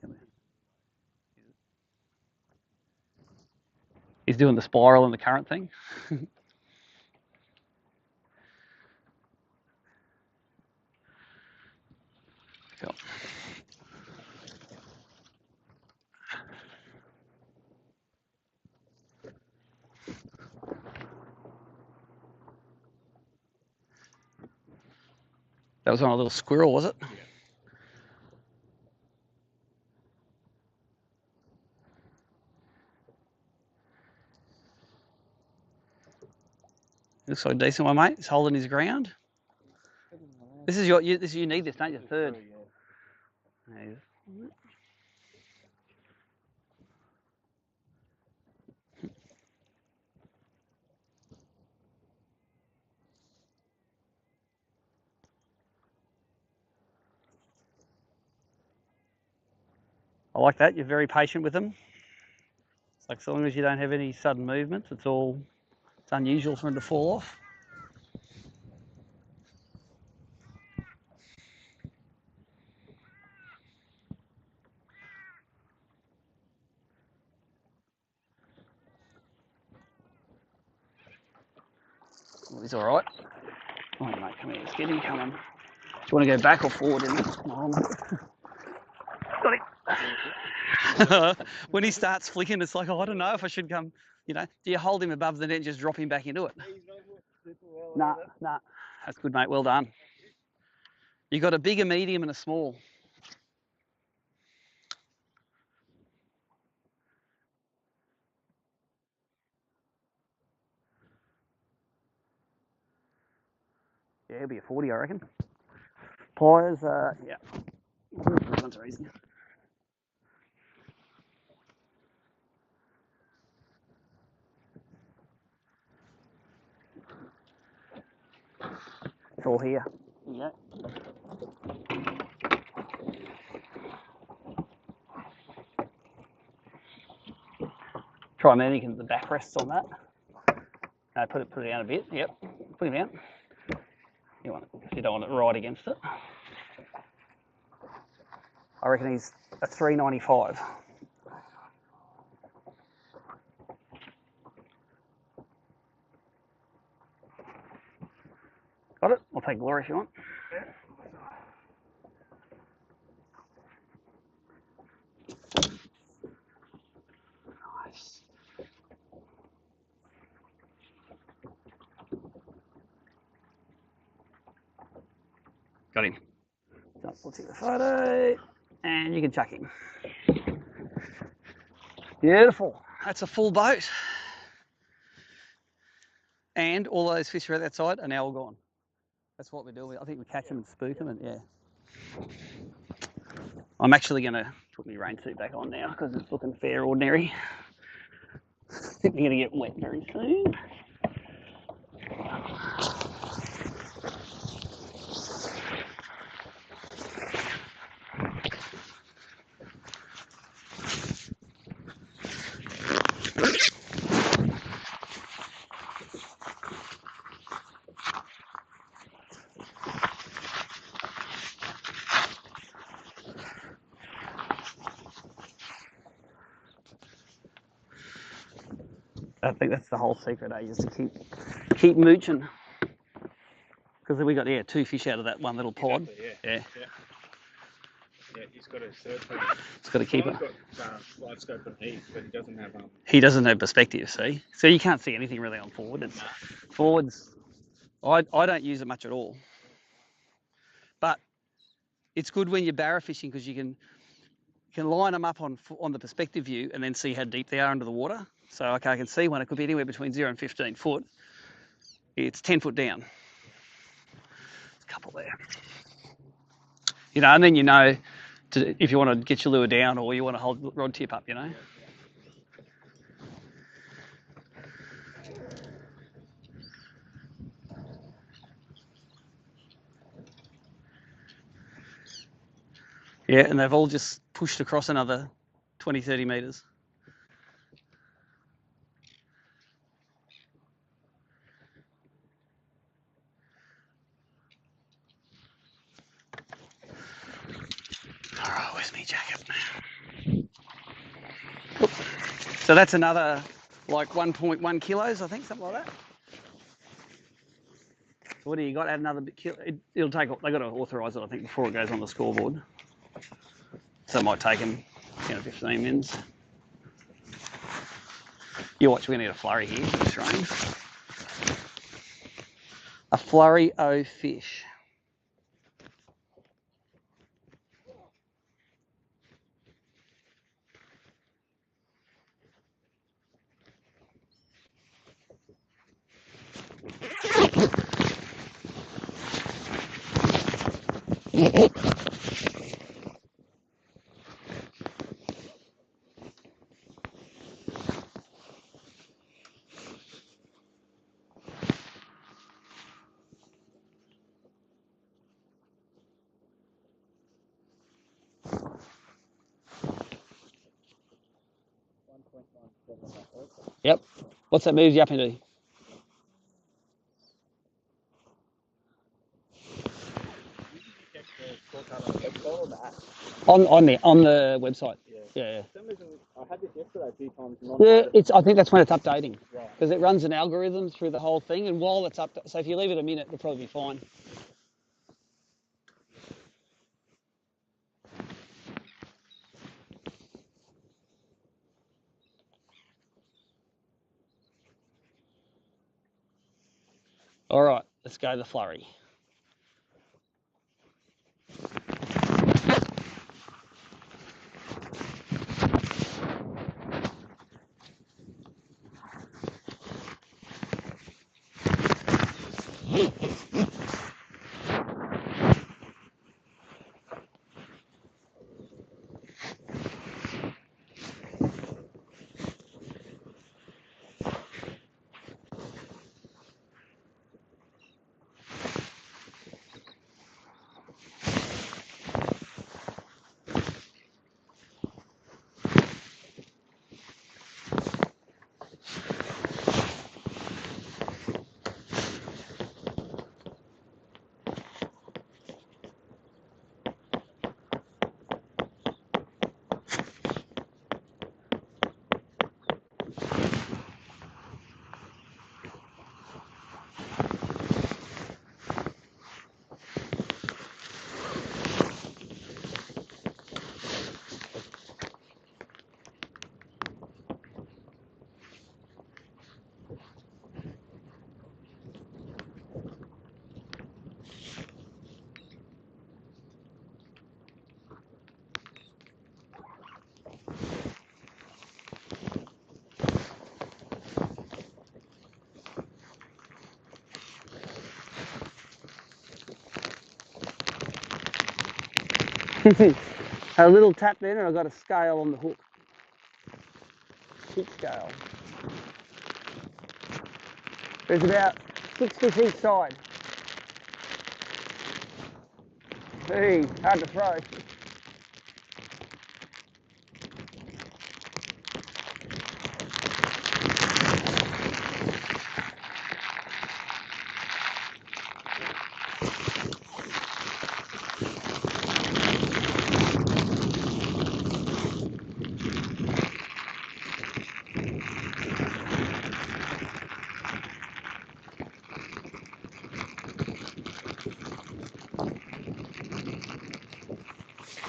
He's doing the spiral and the current thing. Cool. That was on a little squirrel, was it? Yeah. Looks like a decent one, mate. He's holding his ground. This is you need this, don't you? Third. There he is. I like that. You're very patient with them. It's like, so long as you don't have any sudden movements, it's unusual for them to fall off. Well, he's all right. Oh, mate, come here. Let's get him coming. Do you want to go back or forward in this? Got it. When he starts flicking, it's like, oh, I don't know if I should come. You know, do you hold him above the net and just drop him back into it? Nah. That's good, mate. Well done. You got a big, a medium, and a small. Yeah, it'll be a 40, I reckon. Pliers, yeah. These ones are easy. It's all here. Yeah. Try and manage the back rests on that. No, put it down a bit. Yep. Put him out. You don't want it right against it. I reckon he's a 395. Got it? I'll take Glory if you want. Nice. Got him. So we'll take the photo and you can chuck him. Beautiful. That's a full boat. And all those fish are outside are now all gone. That's what we do. I think we catch them and spook them, and yeah. I'm actually going to put my rain suit back on now because it's looking fair ordinary. I think we're going to get wet very soon. I think that's the whole secret, is to keep mooching. Because we got two fish out of that one little pod. Exactly, yeah. Yeah, he's got a surfer. He's got to keep it. He's got wide scope and heat, but he doesn't have. He doesn't have perspective, see? So you can't see anything really on forward. And forwards, I don't use it much at all. But it's good when you're barra fishing because you can line them up on the perspective view and then see how deep they are under the water. So okay, I can see one. It could be anywhere between 0 and 15 foot. It's 10 foot down. There's a couple there. You know, and then you know if you want to get your lure down or you want to hold the rod tip up, you know. Yeah, and they've all just pushed across another 20, 30 metres. All right, where's my jacket? So that's another like 1.1 kilos, I think, something like that. So what do you got? Add another bit kilo. It'll take. They got to authorise it, I think, before it goes on the scoreboard. So it might take them 10 or 15 minutes. You watch. We're gonna get a flurry here for this rain. A flurry o' fish. Yep. What's that move you up into? On the website. Yeah. For some reason, I had this yesterday a few times. Yeah, I think that's when it's updating because it runs an algorithm through the whole thing, and while it's up, so if you leave it a minute, it'll probably be fine. All right, let's go to the flurry. A little tap there, and I got a scale on the hook. Tip scale. There's about 6 fish each side. Hey, hard to throw.